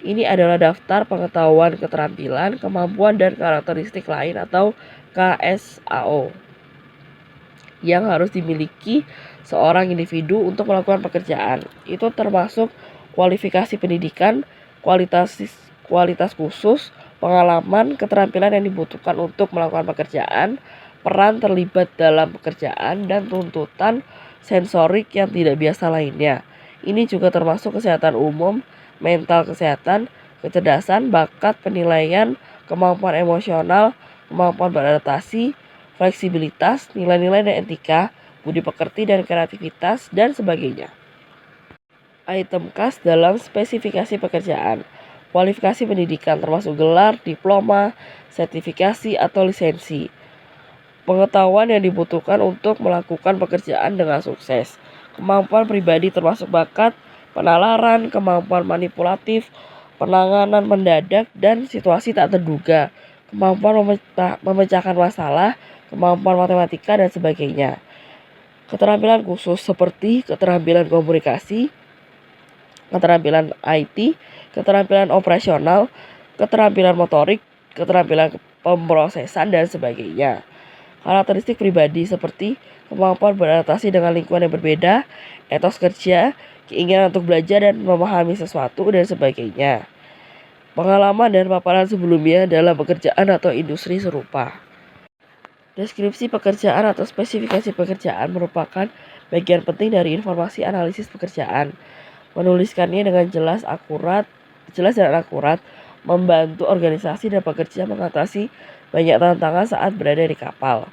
Ini adalah daftar pengetahuan, keterampilan, kemampuan, dan karakteristik lain atau KSAO yang harus dimiliki seorang individu untuk melakukan pekerjaan. Itu termasuk kualifikasi pendidikan, kualitas khusus, pengalaman, keterampilan yang dibutuhkan untuk melakukan pekerjaan, peran terlibat dalam pekerjaan, dan tuntutan sensorik yang tidak biasa lainnya. Ini juga termasuk kesehatan umum, mental kesehatan, kecerdasan, bakat, penilaian, kemampuan emosional, kemampuan beradaptasi, fleksibilitas, nilai-nilai dan etika, budi pekerti dan kreativitas, dan sebagainya. Item khas dalam spesifikasi pekerjaan. Kualifikasi pendidikan termasuk gelar, diploma, sertifikasi, atau lisensi. Pengetahuan yang dibutuhkan untuk melakukan pekerjaan dengan sukses. Kemampuan pribadi termasuk bakat, penalaran, kemampuan manipulatif, penanganan mendadak, dan situasi tak terduga, kemampuan memecahkan masalah, kemampuan matematika, dan sebagainya. Keterampilan khusus seperti keterampilan komunikasi, keterampilan IT, keterampilan operasional, keterampilan motorik, keterampilan pemrosesan, dan sebagainya. Karakteristik pribadi seperti kemampuan beradaptasi dengan lingkungan yang berbeda, etos kerja, keinginan untuk belajar dan memahami sesuatu, dan sebagainya. Pengalaman dan paparan sebelumnya dalam pekerjaan atau industri serupa. Deskripsi pekerjaan atau spesifikasi pekerjaan merupakan bagian penting dari informasi analisis pekerjaan. Menuliskannya dengan jelas dan akurat, membantu organisasi dan pekerja mengatasi banyak tantangan saat berada di kapal.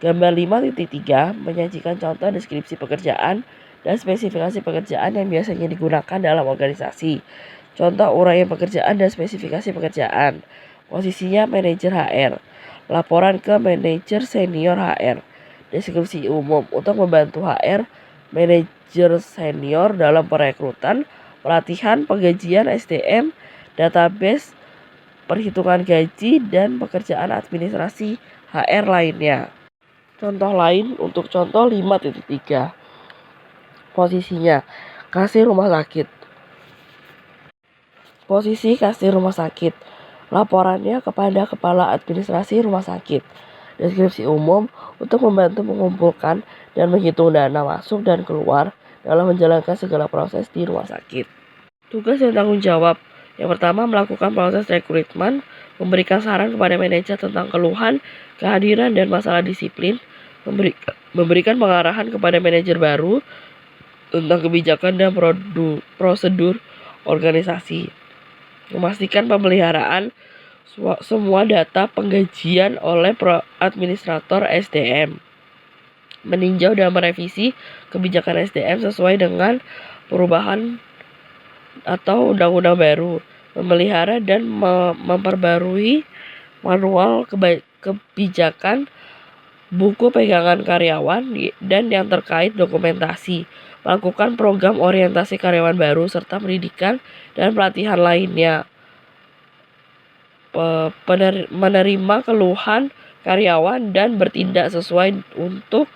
Gambar 5.3 menyajikan contoh deskripsi pekerjaan dan spesifikasi pekerjaan yang biasanya digunakan dalam organisasi. Contoh uraian pekerjaan dan spesifikasi pekerjaan. Posisinya manajer HR. Laporan ke manajer senior HR. Deskripsi umum untuk membantu HR, manajer senior dalam perekrutan, pelatihan, penggajian SDM, database, perhitungan gaji, dan pekerjaan administrasi HR lainnya. Contoh lain untuk contoh 5.3. Posisinya kasir rumah sakit. Posisi kasir rumah sakit. Laporannya kepada kepala administrasi rumah sakit. Deskripsi umum untuk membantu mengumpulkan dan menghitung dana masuk dan keluar dalam menjalankan segala proses di rumah sakit. Tugas dan tanggung jawab. Yang pertama, melakukan proses rekrutmen, memberikan saran kepada manajer tentang keluhan, kehadiran, dan masalah disiplin, memberikan pengarahan kepada manajer baru tentang kebijakan dan prosedur organisasi, memastikan pemeliharaan semua data penggajian oleh administrator SDM, meninjau dan merevisi kebijakan SDM sesuai dengan perubahan atau undang-undang baru, memelihara dan memperbarui manual kebijakan, buku pegangan karyawan, dan yang terkait dokumentasi, melakukan program orientasi karyawan baru, serta pendidikan dan pelatihan lainnya, menerima keluhan karyawan dan bertindak sesuai untuk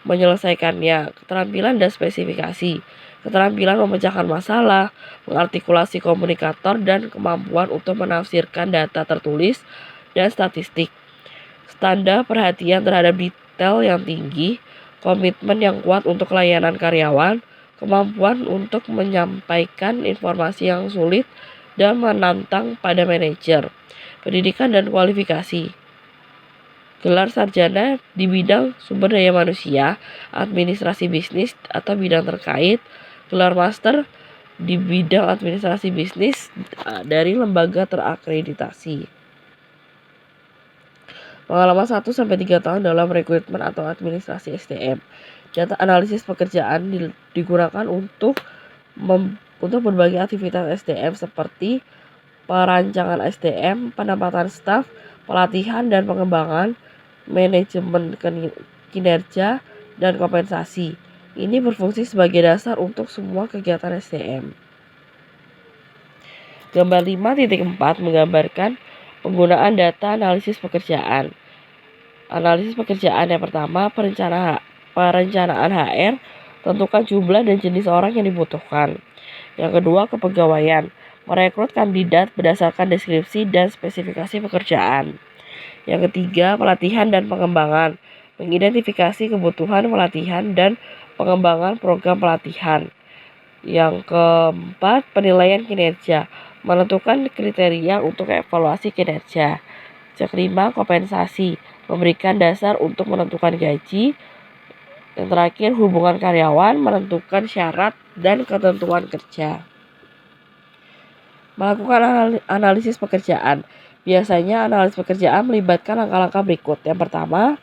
menyelesaikannya. Keterampilan dan spesifikasi. Keterampilan memecahkan masalah, mengartikulasi komunikator, dan kemampuan untuk menafsirkan data tertulis dan statistik. Standar perhatian terhadap detail yang tinggi, komitmen yang kuat untuk layanan karyawan, kemampuan untuk menyampaikan informasi yang sulit dan menantang pada manajer. Pendidikan dan kualifikasi. Gelar sarjana di bidang sumber daya manusia, administrasi bisnis atau bidang terkait, gelar master di bidang administrasi bisnis dari lembaga terakreditasi. Pengalaman 1-3 tahun dalam rekrutmen atau administrasi SDM. Data analisis pekerjaan digunakan untuk berbagai aktivitas SDM seperti perancangan SDM, penempatan staf, pelatihan dan pengembangan, manajemen kinerja, dan kompensasi. Ini berfungsi sebagai dasar untuk semua kegiatan SDM. Gambar 5.4 menggambarkan penggunaan data analisis pekerjaan. Analisis pekerjaan yang pertama, perencanaan HR, tentukan jumlah dan jenis orang yang dibutuhkan. Yang kedua, kepegawaian, merekrut kandidat berdasarkan deskripsi dan spesifikasi pekerjaan. Yang ketiga, pelatihan dan pengembangan, mengidentifikasi kebutuhan pelatihan dan pengembangan program pelatihan. Yang keempat, penilaian kinerja, menentukan kriteria untuk evaluasi kinerja. Yang kelima, kompensasi, memberikan dasar untuk menentukan gaji. Yang terakhir, hubungan karyawan, menentukan syarat dan ketentuan kerja. Melakukan analisis pekerjaan. Biasanya analisis pekerjaan melibatkan langkah-langkah berikut. Yang pertama,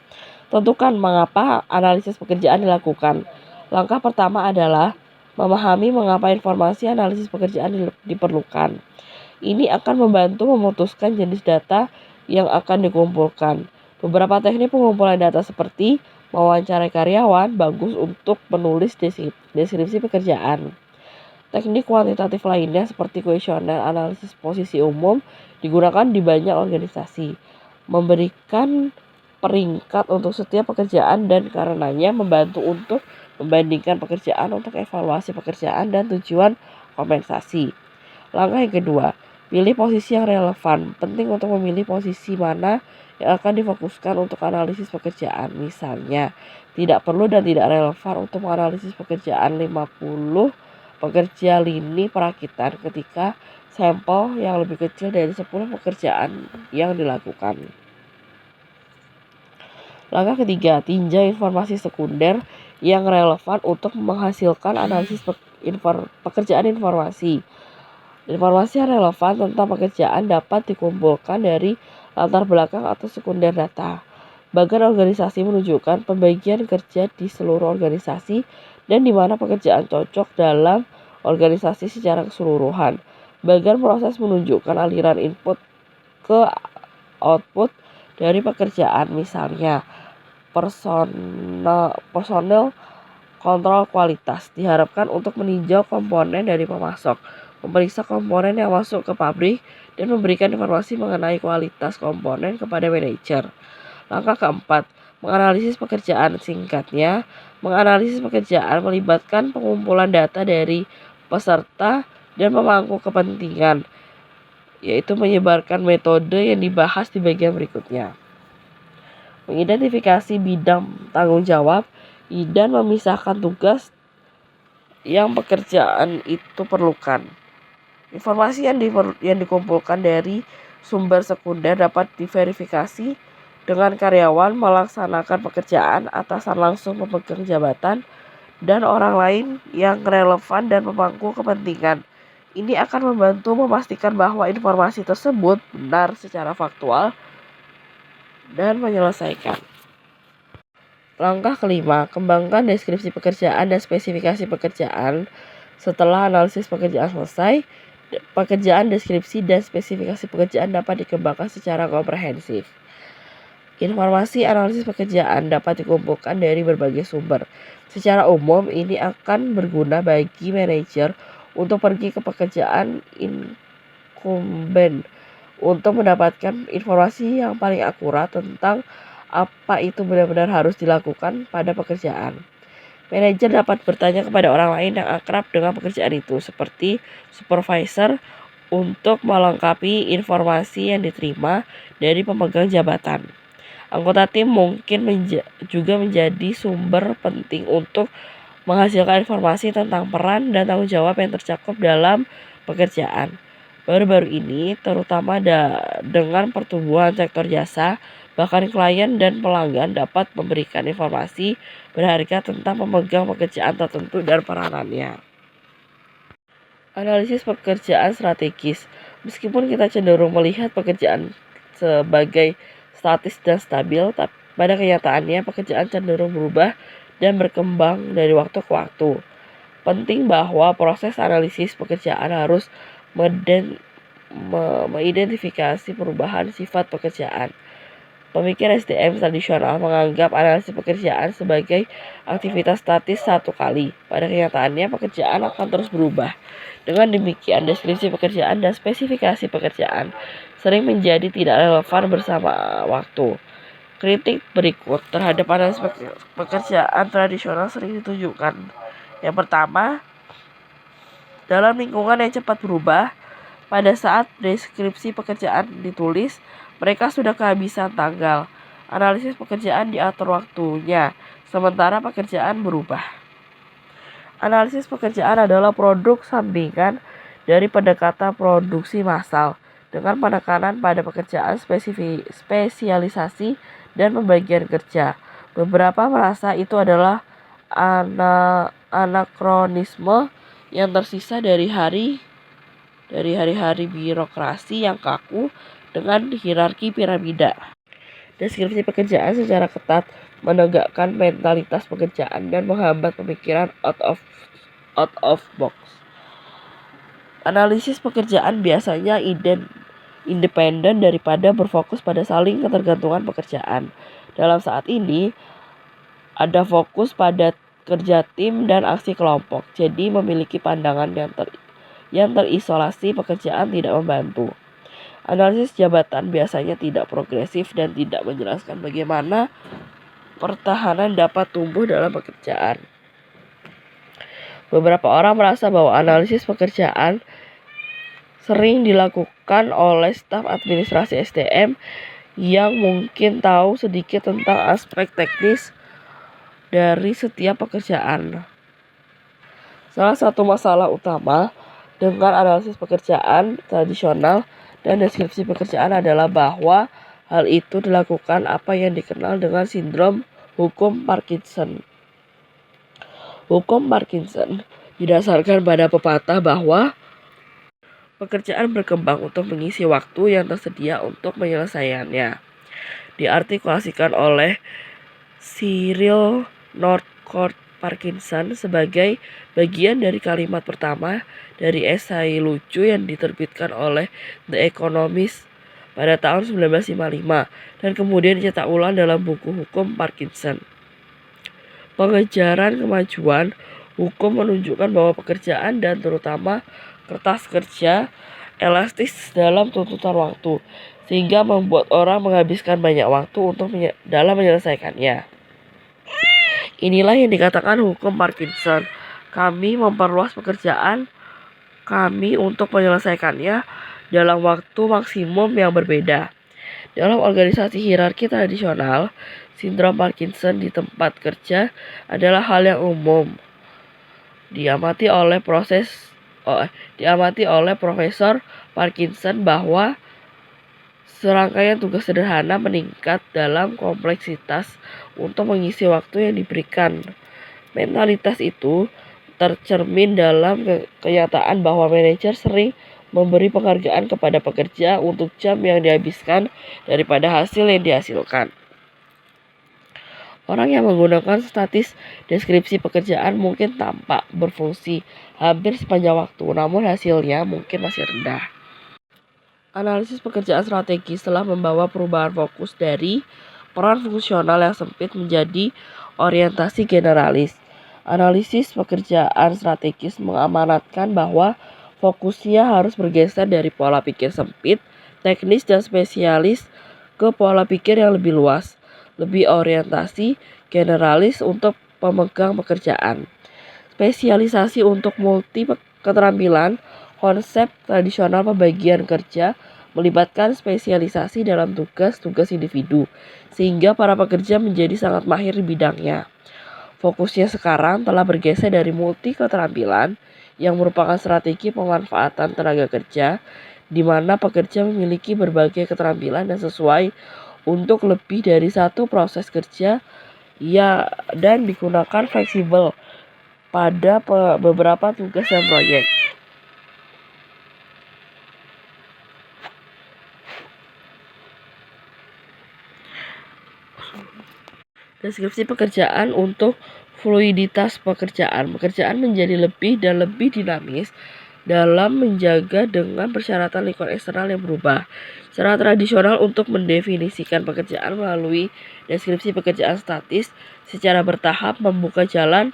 tentukan mengapa analisis pekerjaan dilakukan. Langkah pertama adalah memahami mengapa informasi analisis pekerjaan diperlukan. Ini akan membantu memutuskan jenis data yang akan dikumpulkan. Beberapa teknik pengumpulan data seperti mewawancarai karyawan bagus untuk menulis deskripsi pekerjaan. Teknik kuantitatif lainnya seperti kuesioner analisis posisi umum digunakan di banyak organisasi. Memberikan peringkat untuk setiap pekerjaan dan karenanya membantu untuk membandingkan pekerjaan untuk evaluasi pekerjaan dan tujuan kompensasi. Langkah yang kedua, pilih posisi yang relevan. Penting untuk memilih posisi mana yang akan difokuskan untuk analisis pekerjaan. Misalnya, tidak perlu dan tidak relevan untuk menganalisis pekerjaan 50 pekerja lini perakitan ketika sampel yang lebih kecil dari 10 pekerjaan yang dilakukan. Langkah ketiga, tinjau informasi sekunder yang relevan untuk menghasilkan analisis pekerjaan informasi. Informasi yang relevan tentang pekerjaan dapat dikumpulkan dari latar belakang atau sekunder data. Bagian organisasi menunjukkan pembagian kerja di seluruh organisasi dan di mana pekerjaan cocok dalam organisasi secara keseluruhan. Bagian proses menunjukkan aliran input ke output dari pekerjaan, misalnya personel kontrol kualitas diharapkan untuk meninjau komponen dari pemasok, memeriksa komponen yang masuk ke pabrik, dan memberikan informasi mengenai kualitas komponen kepada manajer. Langkah keempat, menganalisis pekerjaan. Singkatnya, menganalisis pekerjaan melibatkan pengumpulan data dari peserta dan pemangku kepentingan, yaitu menyebarkan metode yang dibahas di bagian berikutnya. Mengidentifikasi bidang tanggung jawab dan memisahkan tugas yang pekerjaan itu perlukan. Informasi yang dikumpulkan dari sumber sekunder dapat diverifikasi dengan karyawan melaksanakan pekerjaan, atasan langsung memegang jabatan, dan orang lain yang relevan dan pemangku kepentingan. Ini akan membantu memastikan bahwa informasi tersebut benar secara faktual dan menyelesaikan. Langkah kelima, kembangkan deskripsi pekerjaan dan spesifikasi pekerjaan. Setelah analisis pekerjaan selesai, pekerjaan, deskripsi, dan spesifikasi pekerjaan dapat dikembangkan secara komprehensif. Informasi analisis pekerjaan dapat dikumpulkan dari berbagai sumber. Secara umum, ini akan berguna bagi manajer untuk pergi ke pekerjaan incumbent untuk mendapatkan informasi yang paling akurat tentang apa itu benar-benar harus dilakukan pada pekerjaan. Manajer dapat bertanya kepada orang lain yang akrab dengan pekerjaan itu, seperti supervisor, untuk melengkapi informasi yang diterima dari pemegang jabatan. Anggota tim mungkin juga menjadi sumber penting untuk menghasilkan informasi tentang peran dan tanggung jawab yang tercakup dalam pekerjaan. Baru-baru ini, terutama dengan pertumbuhan sektor jasa, bahkan klien dan pelanggan dapat memberikan informasi berharga tentang pemegang pekerjaan tertentu dan peranannya. Analisis pekerjaan strategis. Meskipun kita cenderung melihat pekerjaan sebagai statis dan stabil, tapi pada kenyataannya pekerjaan cenderung berubah dan berkembang dari waktu ke waktu. Penting bahwa proses analisis pekerjaan harus mengidentifikasi perubahan sifat pekerjaan. Pemikir SDM tradisional menganggap analisis pekerjaan sebagai aktivitas statis satu kali. Pada kenyataannya pekerjaan akan terus berubah. Dengan demikian, deskripsi pekerjaan dan spesifikasi pekerjaan sering menjadi tidak relevan bersama waktu. Kritik berikut terhadap analisis pekerjaan tradisional sering ditunjukkan. Yang pertama, dalam lingkungan yang cepat berubah, pada saat deskripsi pekerjaan ditulis, mereka sudah kehabisan tanggal. Analisis pekerjaan diatur waktunya, sementara pekerjaan berubah. Analisis pekerjaan adalah produk sampingan dari pendekatan produksi massal dengan penekanan pada pekerjaan spesialisasi dan pembagian kerja. Beberapa merasa itu adalah anakronisme yang tersisa dari hari-hari birokrasi yang kaku dengan hierarki piramida. Deskripsi pekerjaan secara ketat menegakkan mentalitas pekerjaan dan menghambat pemikiran out of box. Analisis pekerjaan biasanya independen daripada berfokus pada saling ketergantungan pekerjaan. Dalam saat ini, ada fokus pada kerja tim dan aksi kelompok. Jadi memiliki pandangan yang terisolasi pekerjaan tidak membantu. Analisis jabatan biasanya tidak progresif dan tidak menjelaskan bagaimana pertahanan dapat tumbuh dalam pekerjaan. Beberapa orang merasa bahwa analisis pekerjaan sering dilakukan oleh staf administrasi SDM yang mungkin tahu sedikit tentang aspek teknis dari setiap pekerjaan. Salah satu masalah utama dengan analisis pekerjaan tradisional dan deskripsi pekerjaan adalah bahwa hal itu dilakukan apa yang dikenal dengan sindrom hukum Parkinson. Hukum Parkinson didasarkan pada pepatah bahwa pekerjaan berkembang untuk mengisi waktu yang tersedia untuk menyelesaikannya. Diartikulasikan oleh Cyril Northcote Parkinson sebagai bagian dari kalimat pertama dari esai lucu yang diterbitkan oleh The Economist pada tahun 1955 dan kemudian dicetak ulang dalam buku Hukum Parkinson. Pengejaran kemajuan hukum menunjukkan bahwa pekerjaan dan terutama kertas kerja elastis dalam tuntutan waktu, sehingga membuat orang menghabiskan banyak waktu dalam menyelesaikannya. Inilah yang dikatakan hukum Parkinson. Kami memperluas pekerjaan kami untuk menyelesaikannya dalam waktu maksimum yang berbeda. Dalam organisasi hierarki tradisional, sindrom Parkinson di tempat kerja adalah hal yang umum. Diamati oleh Profesor Parkinson bahwa serangkaian tugas sederhana meningkat dalam kompleksitas untuk mengisi waktu yang diberikan. Mentalitas itu tercermin dalam kenyataan bahwa manajer sering memberi penghargaan kepada pekerja untuk jam yang dihabiskan daripada hasil yang dihasilkan. Orang yang menggunakan statis deskripsi pekerjaan mungkin tampak berfungsi hampir sepanjang waktu, namun hasilnya mungkin masih rendah. Analisis pekerjaan strategis telah membawa perubahan fokus dari peran fungsional yang sempit menjadi orientasi generalis. Analisis pekerjaan strategis mengamanatkan bahwa fokusnya harus bergeser dari pola pikir sempit, teknis, dan spesialis ke pola pikir yang lebih luas, lebih orientasi generalis untuk pemegang pekerjaan. Spesialisasi untuk multi keterampilan. Konsep tradisional pembagian kerja melibatkan spesialisasi dalam tugas-tugas individu, sehingga para pekerja menjadi sangat mahir di bidangnya. Fokusnya sekarang telah bergeser dari multi keterampilan yang merupakan strategi pemanfaatan tenaga kerja, di mana pekerja memiliki berbagai keterampilan dan sesuai untuk lebih dari satu proses kerja dan digunakan fleksibel pada beberapa tugas dan proyek. Deskripsi pekerjaan untuk fluiditas pekerjaan. Pekerjaan menjadi lebih dan lebih dinamis dalam menjaga dengan persyaratan lingkungan eksternal yang berubah. Secara tradisional untuk mendefinisikan pekerjaan melalui deskripsi pekerjaan statis secara bertahap membuka jalan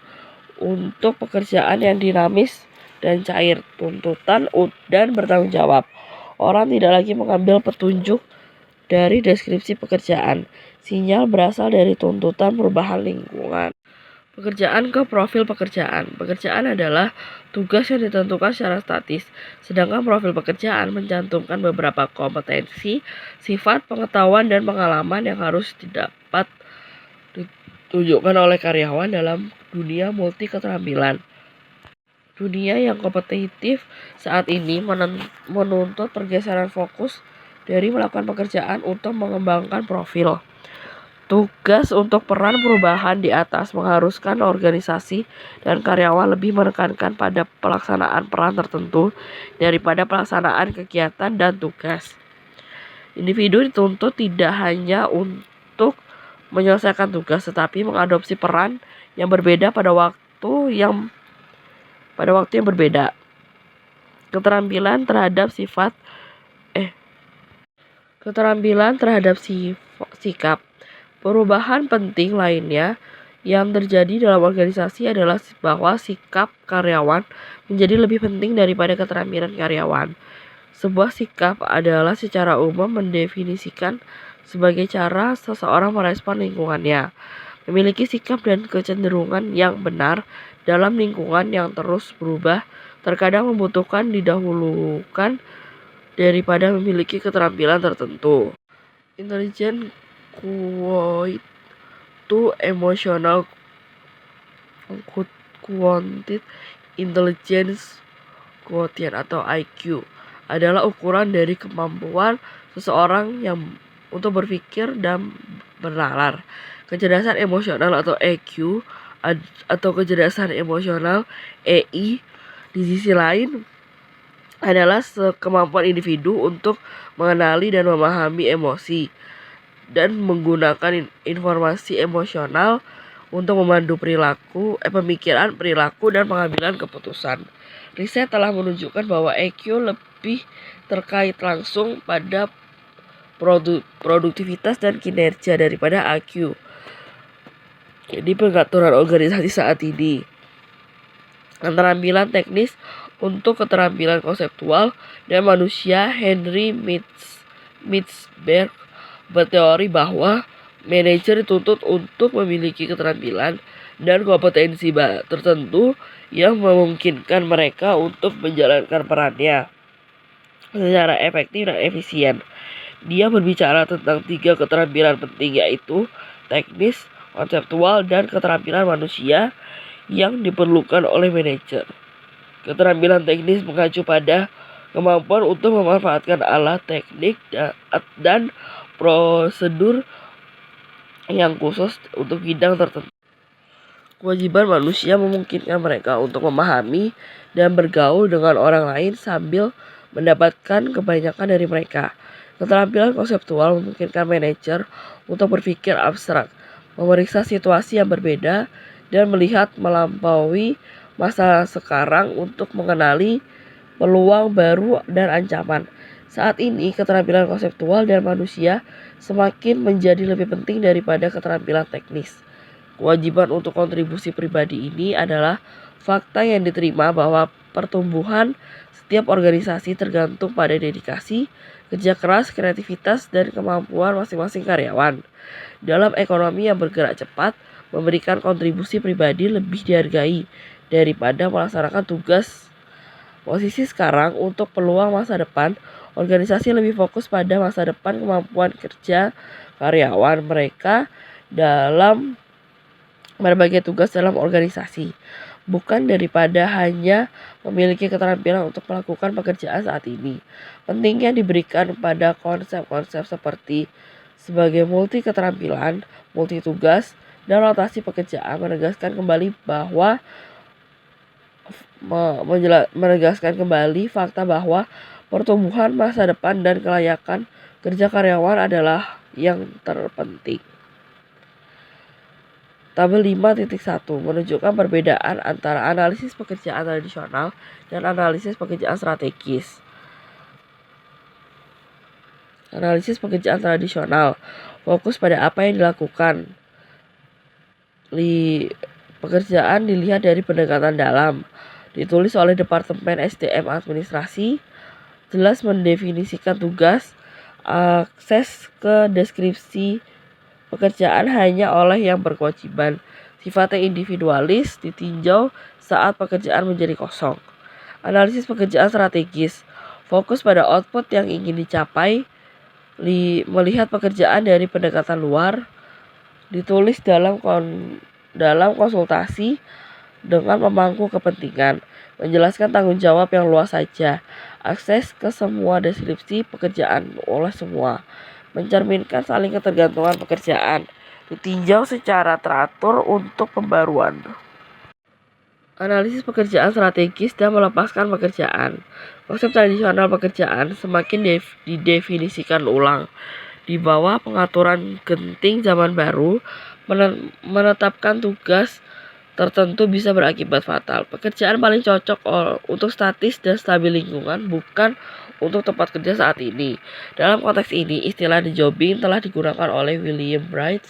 untuk pekerjaan yang dinamis dan cair, tuntutan dan bertanggung jawab. Orang tidak lagi mengambil petunjuk dari deskripsi pekerjaan. Sinyal berasal dari tuntutan perubahan lingkungan. Pekerjaan ke profil pekerjaan. Pekerjaan adalah tugas yang ditentukan secara statis, sedangkan profil pekerjaan mencantumkan beberapa kompetensi, sifat, pengetahuan, dan pengalaman yang harus dapat ditunjukkan oleh karyawan dalam dunia multi keterampilan. Dunia yang kompetitif saat ini menuntut pergeseran fokus dari melakukan pekerjaan untuk mengembangkan profil. Tugas untuk peran perubahan di atas mengharuskan organisasi dan karyawan lebih menekankan pada pelaksanaan peran tertentu daripada pelaksanaan kegiatan dan tugas. Individu dituntut tidak hanya untuk menyelesaikan tugas, tetapi mengadopsi peran yang berbeda pada waktu yang berbeda. Keterampilan terhadap sikap. Perubahan penting lainnya yang terjadi dalam organisasi adalah bahwa sikap karyawan menjadi lebih penting daripada keterampilan karyawan. Sebuah sikap adalah secara umum mendefinisikan sebagai cara seseorang merespon lingkungannya. Memiliki sikap dan kecenderungan yang benar dalam lingkungan yang terus berubah terkadang membutuhkan didahulukan daripada memiliki keterampilan tertentu. Intelligent quotient emotional quotient intelligence quotient atau IQ adalah ukuran dari kemampuan seseorang yang untuk berpikir dan bernalar. Kecerdasan emosional atau EQ atau kecerdasan emosional EI di sisi lain adalah kemampuan individu untuk mengenali dan memahami emosi dan menggunakan informasi emosional untuk memandu pemikiran, perilaku, dan pengambilan keputusan. Riset telah menunjukkan bahwa EQ lebih terkait langsung pada produktivitas dan kinerja daripada IQ. Jadi pengaturan organisasi saat ini. Keterampilan teknis untuk keterampilan konseptual dan manusia. Henry Mitzberg berteori bahwa manajer dituntut untuk memiliki keterampilan dan kompetensi tertentu yang memungkinkan mereka untuk menjalankan perannya secara efektif dan efisien. Dia berbicara tentang 3 keterampilan penting, yaitu teknis, konseptual, dan keterampilan manusia yang diperlukan oleh manajer. Keterampilan teknis mengacu pada kemampuan untuk memanfaatkan alat teknik dan prosedur yang khusus untuk bidang tertentu. Kewajiban manusia memungkinkan mereka untuk memahami dan bergaul dengan orang lain sambil mendapatkan kebanyakan dari mereka. Keterampilan konseptual memungkinkan manajer untuk berpikir abstrak, memeriksa situasi yang berbeda, dan melihat melampaui masa sekarang untuk mengenali peluang baru dan ancaman. Saat ini, keterampilan konseptual dan manusia semakin menjadi lebih penting daripada keterampilan teknis. Kewajiban untuk kontribusi pribadi ini adalah fakta yang diterima bahwa pertumbuhan setiap organisasi tergantung pada dedikasi, kerja keras, kreativitas, dan kemampuan masing-masing karyawan. Dalam ekonomi yang bergerak cepat, memberikan kontribusi pribadi lebih dihargai daripada melaksanakan tugas. Posisi sekarang untuk peluang masa depan, organisasi lebih fokus pada masa depan kemampuan kerja karyawan mereka dalam berbagai tugas dalam organisasi, bukan daripada hanya memiliki keterampilan untuk melakukan pekerjaan saat ini. Pentingnya diberikan pada konsep-konsep seperti sebagai multi keterampilan, multi tugas, dan rotasi pekerjaan menegaskan kembali fakta bahwa pertumbuhan masa depan dan kelayakan kerja karyawan adalah yang terpenting. Tabel 5.1 menunjukkan perbedaan antara analisis pekerjaan tradisional dan analisis pekerjaan strategis. Analisis pekerjaan tradisional fokus pada apa yang dilakukan. Pekerjaan dilihat dari pendekatan dalam, ditulis oleh Departemen SDM Administrasi, jelas mendefinisikan tugas, akses ke deskripsi pekerjaan hanya oleh yang berkewajiban. Sifatnya individualis, ditinjau saat pekerjaan menjadi kosong. Analisis pekerjaan strategis fokus pada output yang ingin dicapai, melihat pekerjaan dari pendekatan luar, ditulis dalam konsultasi dengan pemangku kepentingan. menjelaskan tanggung jawab yang luas saja, akses ke semua deskripsi pekerjaan oleh semua, mencerminkan saling ketergantungan pekerjaan, ditinjau secara teratur untuk pembaruan. Analisis pekerjaan strategis dan melepaskan pekerjaan. Konsep tradisional pekerjaan semakin didefinisikan ulang. Di bawah pengaturan genting zaman baru, menetapkan tugas tertentu bisa berakibat fatal. Pekerjaan paling cocok untuk statis dan stabil lingkungan, bukan untuk tempat kerja saat ini. Dalam konteks ini, istilah dejobbing telah digunakan oleh William Bright.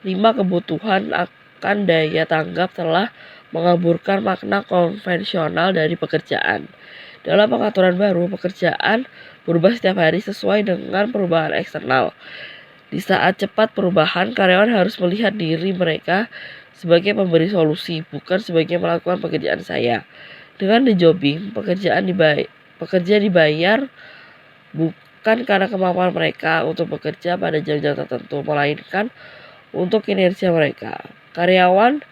5 kebutuhan akan daya tanggap telah mengaburkan makna konvensional dari pekerjaan. Dalam pengaturan baru, pekerjaan berubah setiap hari sesuai dengan perubahan eksternal. Di saat cepat perubahan, karyawan harus melihat diri mereka sebagai pemberi solusi, bukan sebagai melakukan pekerjaan saya. Dengan dejobbing, pekerja dibayar bukan karena kemampuan mereka untuk bekerja pada jam-jam tertentu, melainkan untuk kinerja mereka. Karyawan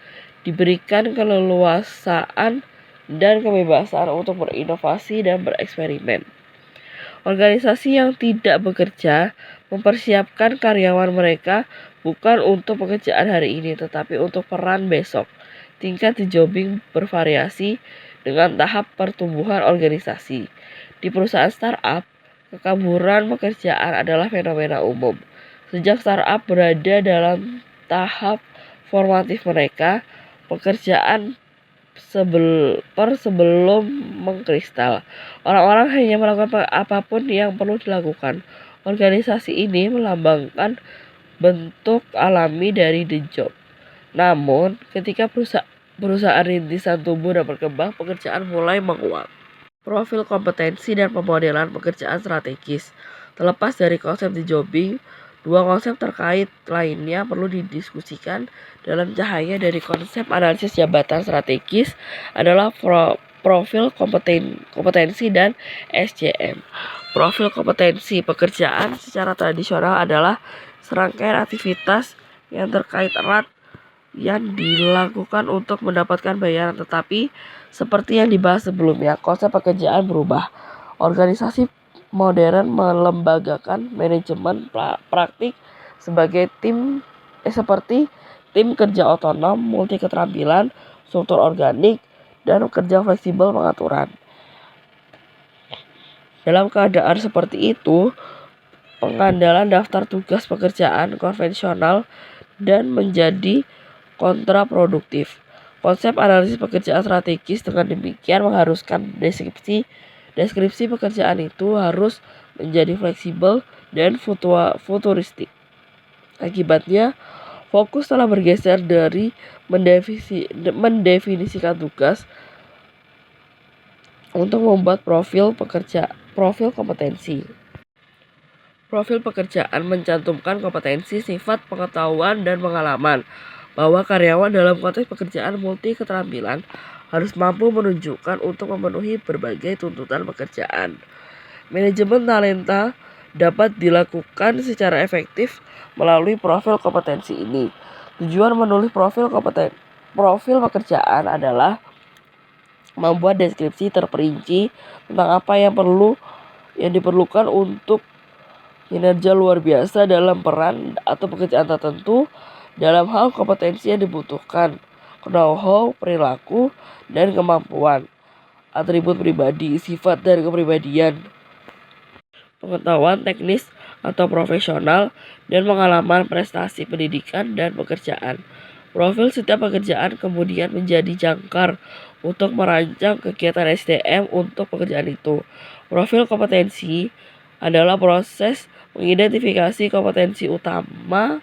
diberikan keleluasaan dan kebebasan untuk berinovasi dan bereksperimen. Organisasi yang tidak bekerja mempersiapkan karyawan mereka bukan untuk pekerjaan hari ini, tetapi untuk peran besok. Tingkat dejobbing bervariasi dengan tahap pertumbuhan organisasi. Di perusahaan startup, kekaburan pekerjaan adalah fenomena umum. Sejak startup berada dalam tahap formatif mereka, pekerjaan sebelum mengkristal. Orang-orang hanya melakukan apapun yang perlu dilakukan. Organisasi ini melambangkan bentuk alami dari the job. Namun, ketika perusahaan rintisan tumbuh dan berkembang, pekerjaan mulai menguap. Profil kompetensi dan pemodelan pekerjaan strategis. Terlepas dari konsep dejobbing, 2 konsep terkait lainnya perlu didiskusikan dalam cahaya dari konsep analisis jabatan strategis adalah profil kompetensi dan SCM. Profil kompetensi pekerjaan secara tradisional adalah serangkaian aktivitas yang terkait erat yang dilakukan untuk mendapatkan bayaran, tetapi seperti yang dibahas sebelumnya, konsep pekerjaan berubah. Organisasi modern melembagakan manajemen praktik sebagai seperti tim kerja otonom, multi keterampilan, struktur organik, dan kerja fleksibel pengaturan. Dalam keadaan seperti itu, pengandalan daftar tugas pekerjaan konvensional dan menjadi kontraproduktif. Konsep analisis pekerjaan strategis dengan demikian mengharuskan deskripsi pekerjaan itu harus menjadi fleksibel dan futuristik. Akibatnya, fokus telah bergeser dari mendefinisikan tugas untuk membuat profil kompetensi. Profil pekerjaan mencantumkan kompetensi, sifat, pengetahuan, dan pengalaman, bahwa karyawan dalam konteks pekerjaan multi keterampilan harus mampu menunjukkan untuk memenuhi berbagai tuntutan pekerjaan. Manajemen talenta dapat dilakukan secara efektif melalui profil kompetensi ini. Tujuan menulis profil pekerjaan adalah membuat deskripsi terperinci tentang apa yang diperlukan untuk kinerja luar biasa dalam peran atau pekerjaan tertentu. Dalam hal kompetensi yang dibutuhkan, know-how, perilaku, dan kemampuan, atribut pribadi, sifat dan kepribadian, pengetahuan teknis atau profesional, dan pengalaman prestasi pendidikan dan pekerjaan. Profil setiap pekerjaan kemudian menjadi jangkar untuk merancang kegiatan SDM untuk pekerjaan itu. Profil kompetensi adalah proses mengidentifikasi kompetensi utama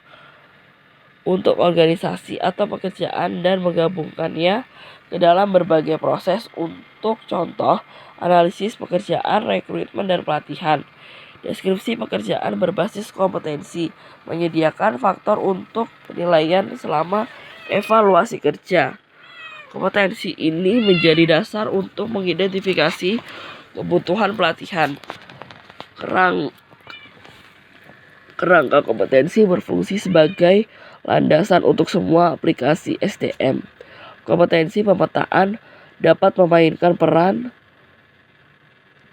untuk organisasi atau pekerjaan dan menggabungkannya ke dalam berbagai proses. Untuk contoh, analisis pekerjaan, rekrutmen, dan pelatihan. Deskripsi pekerjaan berbasis kompetensi menyediakan faktor untuk penilaian selama evaluasi kerja. Kompetensi ini menjadi dasar untuk mengidentifikasi kebutuhan pelatihan. Kerangka kompetensi berfungsi sebagai landasan untuk semua aplikasi SDM. Kompetensi pemetaan dapat memainkan peran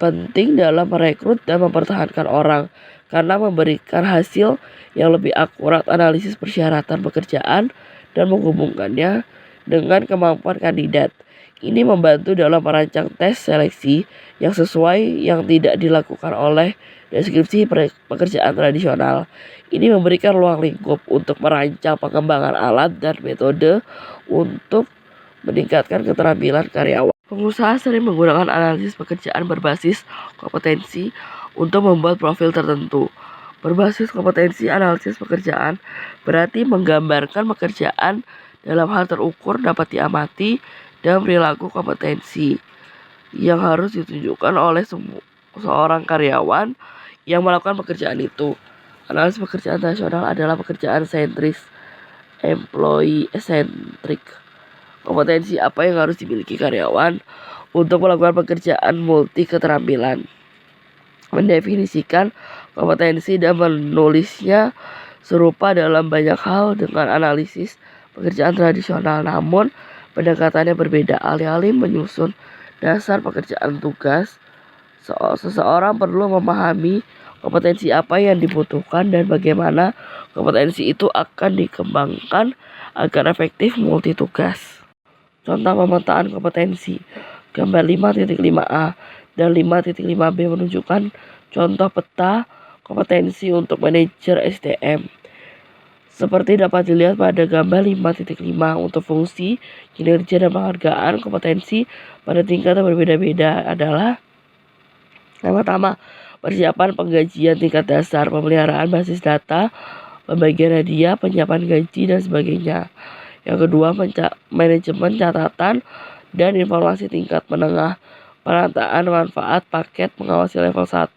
penting dalam merekrut dan mempertahankan orang karena memberikan hasil yang lebih akurat analisis persyaratan pekerjaan dan menghubungkannya dengan kemampuan kandidat. Ini membantu dalam merancang tes seleksi yang sesuai yang tidak dilakukan oleh deskripsi pekerjaan tradisional. Ini memberikan ruang lingkup untuk merancang pengembangan alat dan metode untuk meningkatkan keterampilan karyawan. Pengusaha sering menggunakan analisis pekerjaan berbasis kompetensi untuk membuat profil tertentu. Berbasis kompetensi analisis pekerjaan berarti menggambarkan pekerjaan dalam hal terukur dapat diamati dan perilaku kompetensi yang harus ditunjukkan oleh seorang karyawan yang melakukan pekerjaan itu. Analisis pekerjaan nasional adalah pekerjaan sentris, employee centric. Kompetensi apa yang harus dimiliki karyawan untuk melakukan pekerjaan multi keterampilan. Mendefinisikan kompetensi dan menulisnya serupa dalam banyak hal dengan analisis pekerjaan tradisional, namun pendekatannya berbeda. Alih-alih menyusun dasar pekerjaan tugas, seseorang perlu memahami kompetensi apa yang dibutuhkan dan bagaimana kompetensi itu akan dikembangkan agar efektif multitugas. Contoh pemetaan kompetensi. Gambar 5.5a dan 5.5b menunjukkan contoh peta kompetensi untuk manajer SDM. Seperti dapat dilihat pada gambar 5.5 untuk fungsi, kinerja, dan penghargaan kompetensi pada tingkat yang berbeda-beda adalah yang pertama, persiapan penggajian tingkat dasar, pemeliharaan basis data, pembagian hadiah, penyiapan gaji, dan sebagainya. Yang kedua, manajemen catatan dan informasi tingkat menengah, penataan manfaat paket, mengawasi level 1,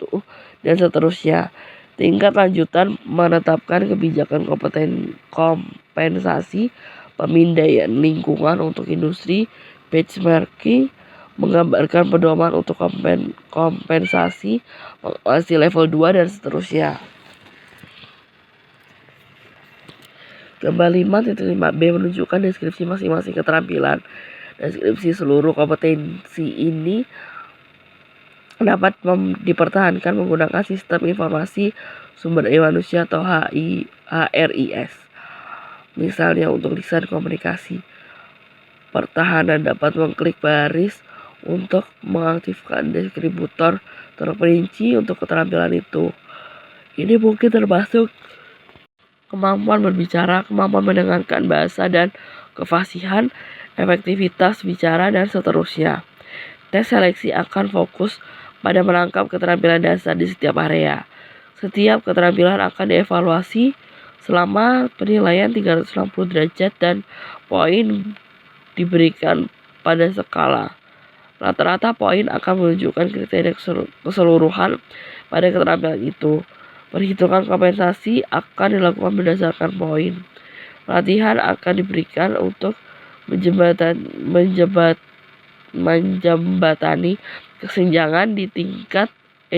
dan seterusnya. Tingkat lanjutan menetapkan kebijakan kompensasi, pemindaian lingkungan untuk industri, benchmarking, menggambarkan pedoman untuk kompensasi, mengawasi level 2, dan seterusnya. Gambar 5.5b menunjukkan deskripsi masing-masing keterampilan. Deskripsi seluruh kompetensi ini dapat dipertahankan menggunakan sistem informasi sumber daya manusia atau HRIS. Misalnya untuk desain komunikasi. Pertahanan dapat mengklik baris untuk mengaktifkan deskriptor terperinci untuk keterampilan itu. Ini mungkin termasuk kemampuan berbicara, kemampuan mendengarkan bahasa dan kefasihan, efektivitas bicara, dan seterusnya. Tes seleksi akan fokus pada menangkap keterampilan dasar di setiap area. Setiap keterampilan akan dievaluasi selama penilaian 360 derajat dan poin diberikan pada skala. Rata-rata poin akan menunjukkan kriteria keseluruhan pada keterampilan itu. Perhitungan kompensasi akan dilakukan berdasarkan poin. Pelatihan akan diberikan untuk menjembatani kesenjangan di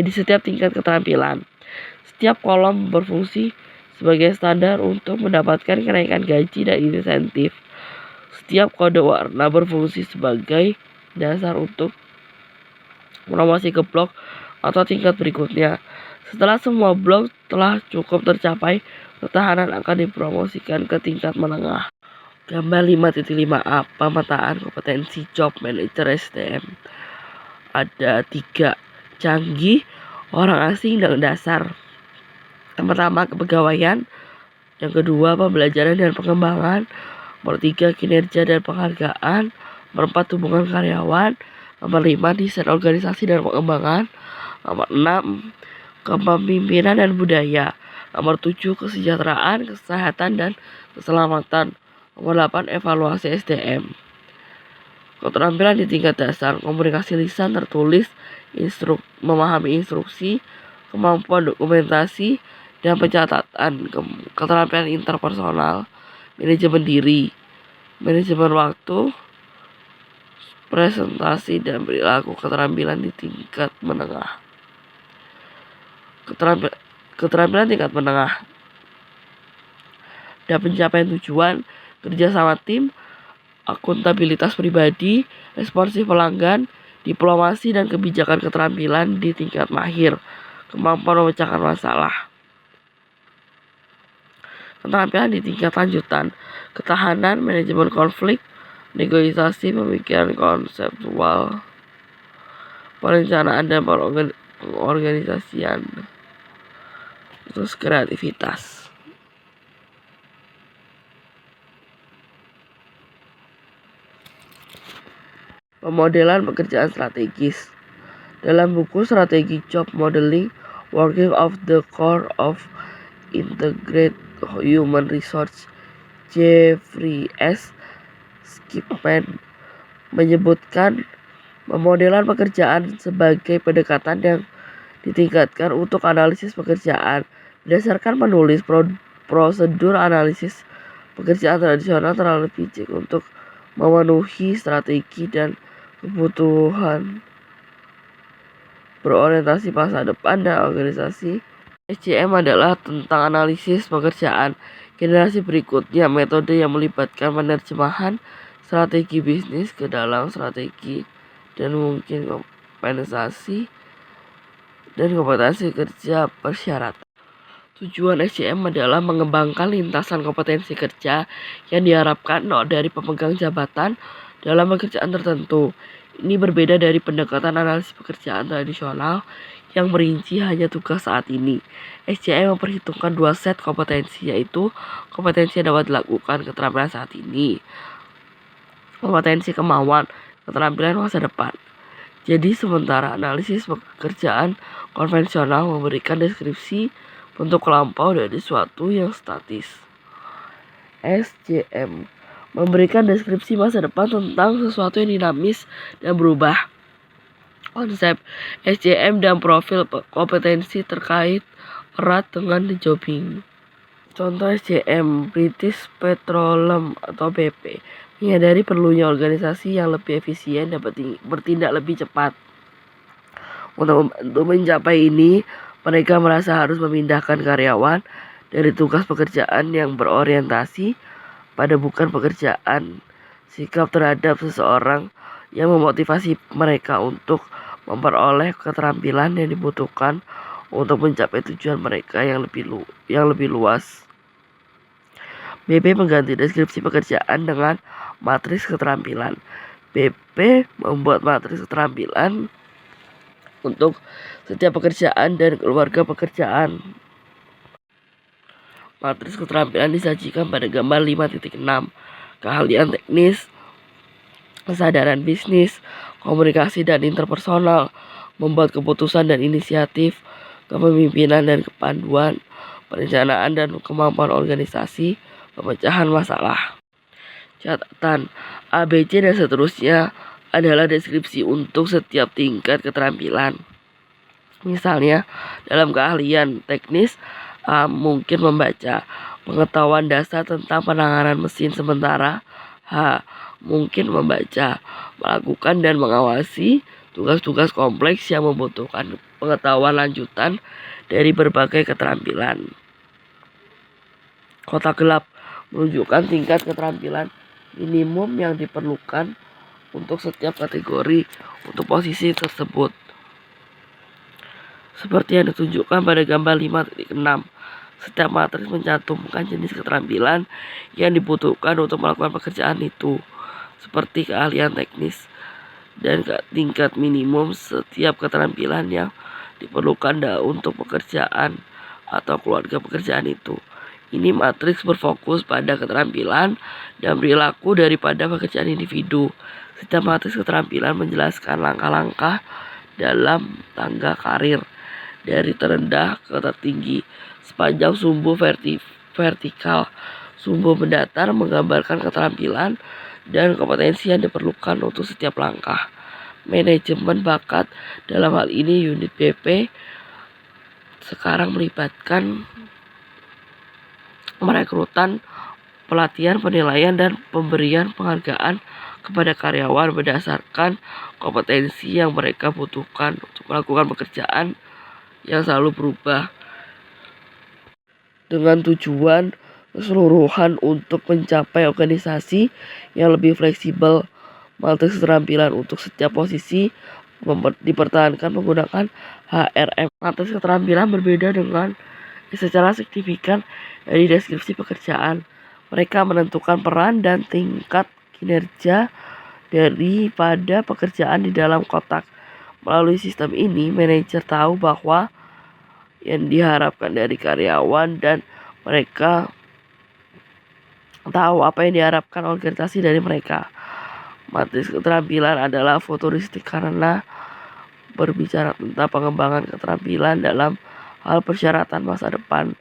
setiap tingkat keterampilan. Setiap kolom berfungsi sebagai standar untuk mendapatkan kenaikan gaji dan insentif. Setiap kode warna berfungsi sebagai dasar untuk promosi ke blok atau tingkat berikutnya. Setelah semua blok telah cukup tercapai, pertahanan akan dipromosikan ke tingkat menengah. Gambar 5.5a, pemetaan kompetensi job manager SDM. Ada 3, canggih, orang asing, dan dasar. Yang pertama, kepegawaian. Yang kedua, pembelajaran dan pengembangan. Nomor 3, kinerja dan penghargaan. Nomor 4, hubungan karyawan. Nomor 5, desain organisasi dan pengembangan. Nomor 6, kepemimpinan dan budaya. Nomor 7, kesejahteraan, kesehatan, dan keselamatan. Nomor 8, evaluasi SDM. Keterampilan di tingkat dasar, komunikasi lisan tertulis, memahami instruksi, kemampuan dokumentasi dan pencatatan, keterampilan interpersonal, manajemen diri, manajemen waktu, presentasi, dan perilaku. Keterampilan di tingkat menengah. Keterampilan tingkat menengah dan pencapaian tujuan, kerja sama tim, akuntabilitas pribadi, responsif pelanggan, diplomasi dan kebijakan keterampilan di tingkat mahir, kemampuan memecahkan masalah. Keterampilan di tingkat lanjutan, ketahanan, manajemen konflik, negosiasi, pemikiran konseptual, perencanaan dan pengorganisasian, terus kreativitas. Pemodelan pekerjaan strategis. Dalam buku Strategi Job Modeling, Working of the Core of Integrated Human Resource, Jeffrey S. Skipman menyebutkan pemodelan pekerjaan sebagai pendekatan yang ditingkatkan untuk analisis pekerjaan berdasarkan menulis prosedur analisis pekerjaan tradisional terlalu picik untuk memenuhi strategi dan kebutuhan berorientasi masa depan dan organisasi. SCM adalah tentang analisis pekerjaan generasi berikutnya, metode yang melibatkan penerjemahan strategi bisnis ke dalam strategi dan mungkin kompetensi kerja persyaratan. Tujuan SCM adalah mengembangkan lintasan kompetensi kerja yang diharapkan dari pemegang jabatan dalam pekerjaan tertentu. Ini berbeda dari pendekatan analisis pekerjaan tradisional yang merinci hanya tugas saat ini. SCM memperhitungkan dua set kompetensi, yaitu kompetensi yang dapat dilakukan, keterampilan saat ini, kompetensi kemauan, keterampilan masa depan. Jadi sementara analisis pekerjaan konvensional memberikan deskripsi bentuk lampau dari sesuatu yang statis, SCM memberikan deskripsi masa depan tentang sesuatu yang dinamis dan berubah. Konsep SCM dan profil kompetensi terkait erat dengan jobbing. Contoh SCM, British Petroleum atau BP, menyadari perlunya organisasi yang lebih efisien dan bertindak lebih cepat. Untuk membantu mencapai ini, mereka merasa harus memindahkan karyawan dari tugas pekerjaan yang berorientasi pada bukan pekerjaan. Sikap terhadap seseorang yang memotivasi mereka untuk memperoleh keterampilan yang dibutuhkan untuk mencapai tujuan mereka yang lebih luas. BP mengganti deskripsi pekerjaan dengan matriks keterampilan. BP membuat matriks keterampilan untuk setiap pekerjaan dan keluarga pekerjaan. Matriks keterampilan disajikan pada gambar 5.6. Keahlian teknis, kesadaran bisnis, komunikasi dan interpersonal, membuat keputusan dan inisiatif, kepemimpinan dan kepanduan, perencanaan dan kemampuan organisasi, pemecahan masalah. Catatan, ABC dan seterusnya adalah deskripsi untuk setiap tingkat keterampilan. Misalnya, dalam keahlian teknis, A mungkin membaca pengetahuan dasar tentang penanganan mesin sementara. H mungkin membaca, melakukan dan mengawasi tugas-tugas kompleks yang membutuhkan pengetahuan lanjutan dari berbagai keterampilan. Kotak gelap menunjukkan tingkat keterampilan minimum yang diperlukan untuk setiap kategori untuk posisi tersebut. Seperti yang ditunjukkan pada gambar 5.6. Setiap matriks mencantumkan jenis keterampilan yang dibutuhkan untuk melakukan pekerjaan itu, seperti keahlian teknis dan tingkat minimum setiap keterampilan yang diperlukan untuk pekerjaan atau keluarga pekerjaan itu. Ini matriks berfokus pada keterampilan dan perilaku daripada pekerjaan individu. Setiap matriks keterampilan menjelaskan langkah-langkah dalam tangga karir dari terendah ke tertinggi sepanjang sumbu vertikal. Sumbu mendatar menggambarkan keterampilan dan kompetensi yang diperlukan untuk setiap langkah. Manajemen bakat, dalam hal ini unit BP, sekarang melibatkan merekrutan, pelatihan, penilaian, dan pemberian penghargaan kepada karyawan berdasarkan kompetensi yang mereka butuhkan untuk melakukan pekerjaan yang selalu berubah, dengan tujuan keseluruhan untuk mencapai organisasi yang lebih fleksibel. Matriks keterampilan untuk setiap posisi dipertahankan menggunakan HRM. Matriks keterampilan berbeda dengan secara signifikan dari deskripsi pekerjaan. Mereka menentukan peran dan tingkat kinerja daripada pekerjaan di dalam kotak. Melalui sistem ini, manajer tahu bahwa yang diharapkan dari karyawan dan mereka tahu apa yang diharapkan organisasi dari mereka. Matriks keterampilan adalah futuristik karena berbicara tentang pengembangan keterampilan dalam hal persyaratan masa depan.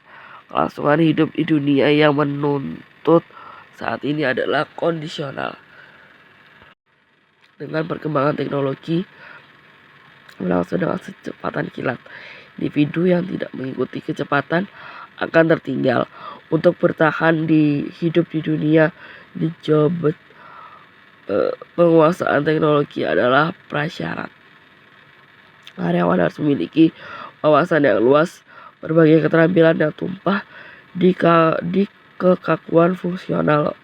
Kelangsungan hidup di dunia yang menuntut saat ini adalah kondisional. Dengan perkembangan teknologi berlangsung dengan kecepatan kilat, individu yang tidak mengikuti kecepatan akan tertinggal. Untuk bertahan hidup di dunia dijabat penguasaan teknologi adalah prasyarat. Karyawan harus memiliki wawasan yang luas, berbagai keterampilan yang tumpah di kekakuan fungsional,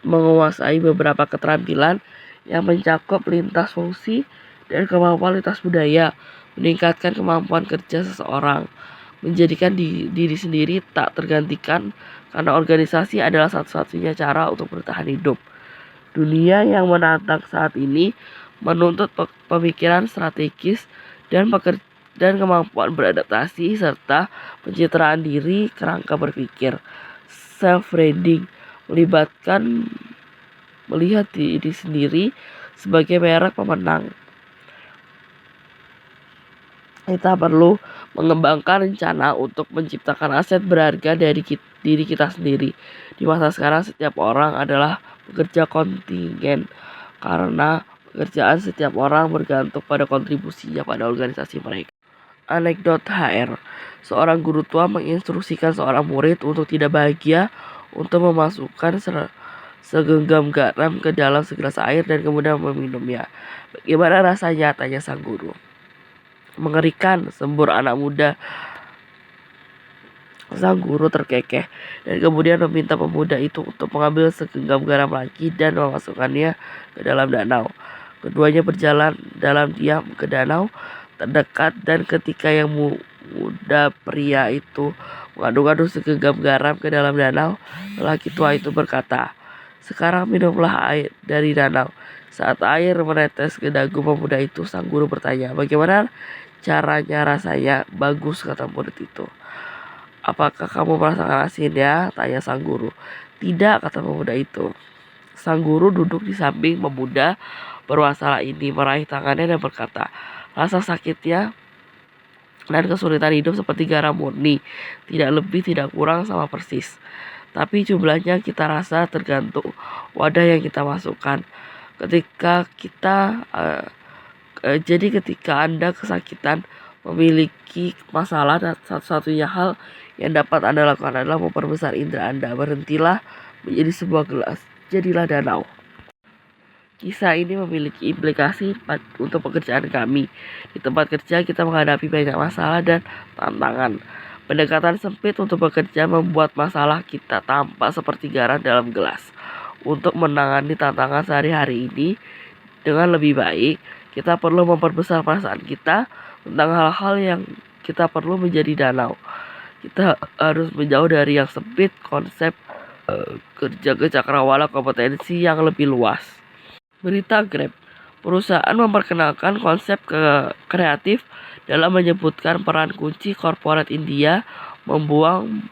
menguasai beberapa keterampilan yang mencakup lintas fungsi dan kemampuan lintas budaya, meningkatkan kemampuan kerja seseorang, menjadikan diri sendiri tak tergantikan karena organisasi adalah satu-satunya cara untuk bertahan hidup. Dunia yang menantang saat ini menuntut pemikiran strategis dan kemampuan beradaptasi serta pencitraan diri kerangka berpikir. Self-branding melibatkan melihat diri sendiri sebagai merek pemenang. Kita perlu mengembangkan rencana untuk menciptakan aset berharga dari diri kita sendiri. Di masa sekarang setiap orang adalah pekerja kontingen karena pekerjaan setiap orang bergantung pada kontribusinya pada organisasi mereka. Anekdot HR. Seorang guru tua menginstruksikan seorang murid untuk tidak bahagia untuk memasukkan segenggam garam ke dalam segelas air dan kemudian meminumnya. Bagaimana rasanya? Tanya sang guru. Mengerikan, sembur anak muda. Sang guru terkekeh dan kemudian meminta pemuda itu untuk mengambil segenggam garam lagi dan memasukkannya ke dalam danau. Keduanya berjalan dalam diam ke danau terdekat dan ketika yang muda pria itu mengaduk-aduk segenggam garam ke dalam danau, lelaki tua itu berkata, "Sekarang minumlah air dari danau." Saat air menetes ke dagu pemuda itu, sang guru bertanya, "Bagaimana caranya rasanya?" "Bagus," kata murid itu. "Apakah kamu merasakan asinnya?" tanya sang guru. "Tidak," kata pemuda itu. Sang guru duduk di samping pemuda bermasalah ini, meraih tangannya dan berkata, "Rasa sakitnya dan kesulitan hidup seperti garam murni, tidak lebih tidak kurang sama persis. Tapi jumlahnya kita rasa tergantung wadah yang kita masukkan. Jadi ketika Anda kesakitan, memiliki masalah, dan satu-satunya hal yang dapat Anda lakukan adalah memperbesar indera Anda. Berhentilah menjadi sebuah gelas, jadilah danau." Kisah ini memiliki implikasi untuk pekerjaan kami. Di tempat kerja kita menghadapi banyak masalah dan tantangan. Pendekatan sempit untuk bekerja membuat masalah kita tampak seperti garam dalam gelas. Untuk menangani tantangan sehari-hari ini dengan lebih baik, kita perlu memperbesar perasaan kita tentang hal-hal yang kita perlu menjadi danau. Kita harus menjauh dari yang sempit, konsep kerja ke cakrawala kompetensi yang lebih luas. Berita Grab. Perusahaan memperkenalkan konsep kreatif dalam menyebutkan peran kunci korporat India membuang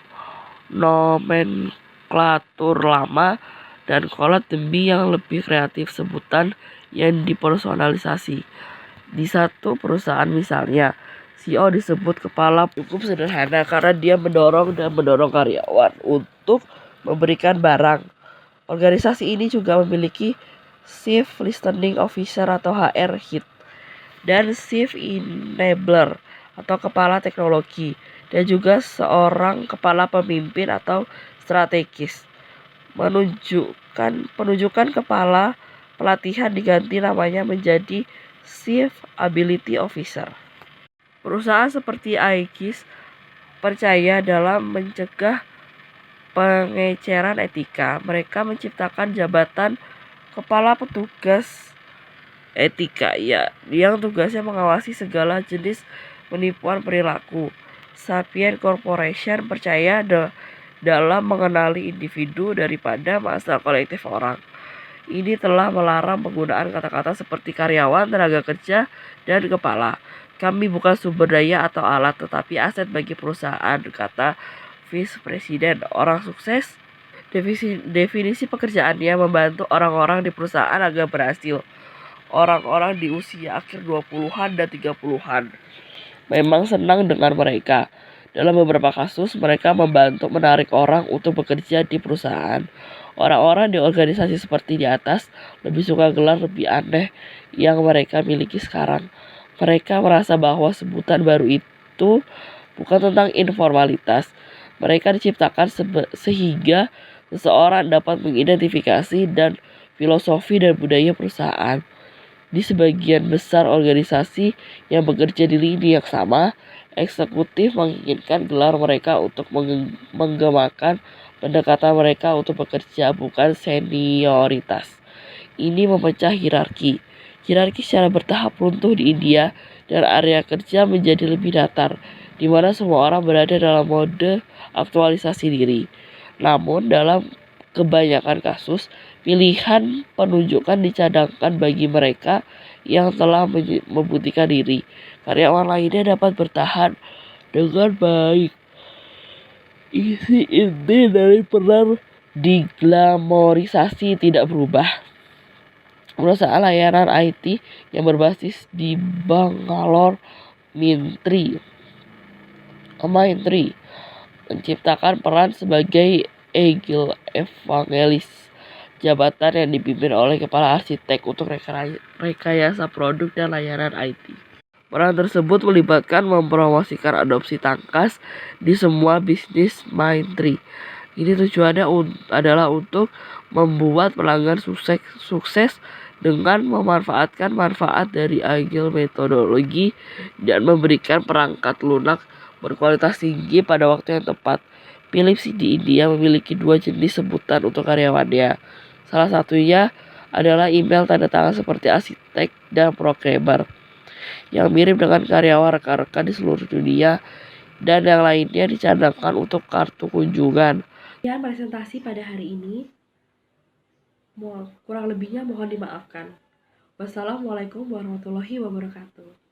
nomenklatur lama dan kolot demi yang lebih kreatif sebutan yang dipersonalisasi. Di satu perusahaan misalnya, CEO disebut kepala cukup sederhana karena dia mendorong karyawan untuk memberikan barang. Organisasi ini juga memiliki Chief Listening Officer atau HR HIT dan Chief Enabler atau kepala teknologi dan juga seorang kepala pemimpin atau strategis. Penunjukan kepala pelatihan diganti namanya menjadi Chief Ability Officer. Perusahaan seperti Aegis percaya dalam mencegah pengeceran etika. Mereka menciptakan jabatan kepala petugas etika yang tugasnya mengawasi segala jenis penipuan perilaku. Sapient Corporation percaya dalam mengenali individu daripada massa kolektif orang. Ini telah melarang penggunaan kata-kata seperti karyawan, tenaga kerja, dan kepala. Kami bukan sumber daya atau alat, tetapi aset bagi perusahaan, kata Vice Presiden. Orang sukses, definisi pekerjaannya membantu orang-orang di perusahaan agar berhasil. Orang-orang di usia akhir 20-an dan 30-an memang senang dengan mereka. Dalam beberapa kasus, mereka membantu menarik orang untuk bekerja di perusahaan. Orang-orang di organisasi seperti di atas lebih suka gelar lebih aneh yang mereka miliki sekarang. Mereka merasa bahwa sebutan baru itu bukan tentang informalitas. Mereka diciptakan sehingga seseorang dapat mengidentifikasi dan filosofi dan budaya perusahaan. Di sebagian besar organisasi yang bekerja di lini yang sama, eksekutif menginginkan gelar mereka untuk menggemakan pendekatan mereka untuk bekerja, bukan senioritas. Ini memecah hierarki. Hierarki secara bertahap runtuh di India dan area kerja menjadi lebih datar, di mana semua orang berada dalam mode aktualisasi diri. Namun dalam kebanyakan kasus, pilihan penunjukan dicadangkan bagi mereka yang telah membuktikan diri. Karyawan lainnya dapat bertahan dengan baik. Isi inti dari peran diglamorisasi tidak berubah. Perusahaan layanan IT yang berbasis di Bangalore, Mindtree menciptakan peran sebagai Agile Evangelist, jabatan yang dipimpin oleh kepala arsitek untuk rekayasa produk dan layanan IT. Peran tersebut melibatkan mempromosikan adopsi tangkas di semua bisnis Mindtree. Ini tujuannya adalah untuk membuat pelanggan sukses dengan memanfaatkan manfaat dari agile metodologi dan memberikan perangkat lunak berkualitas tinggi pada waktu yang tepat. Philips di India memiliki 2 jenis sebutan untuk karyawannya. Salah satunya adalah email tanda tangan seperti arsitek dan programmer, yang mirip dengan karyawan rekan-rekan di seluruh dunia, dan yang lainnya dicadangkan untuk kartu kunjungan. Sekian presentasi pada hari ini. Kurang lebihnya mohon dimaafkan. Wassalamualaikum warahmatullahi wabarakatuh.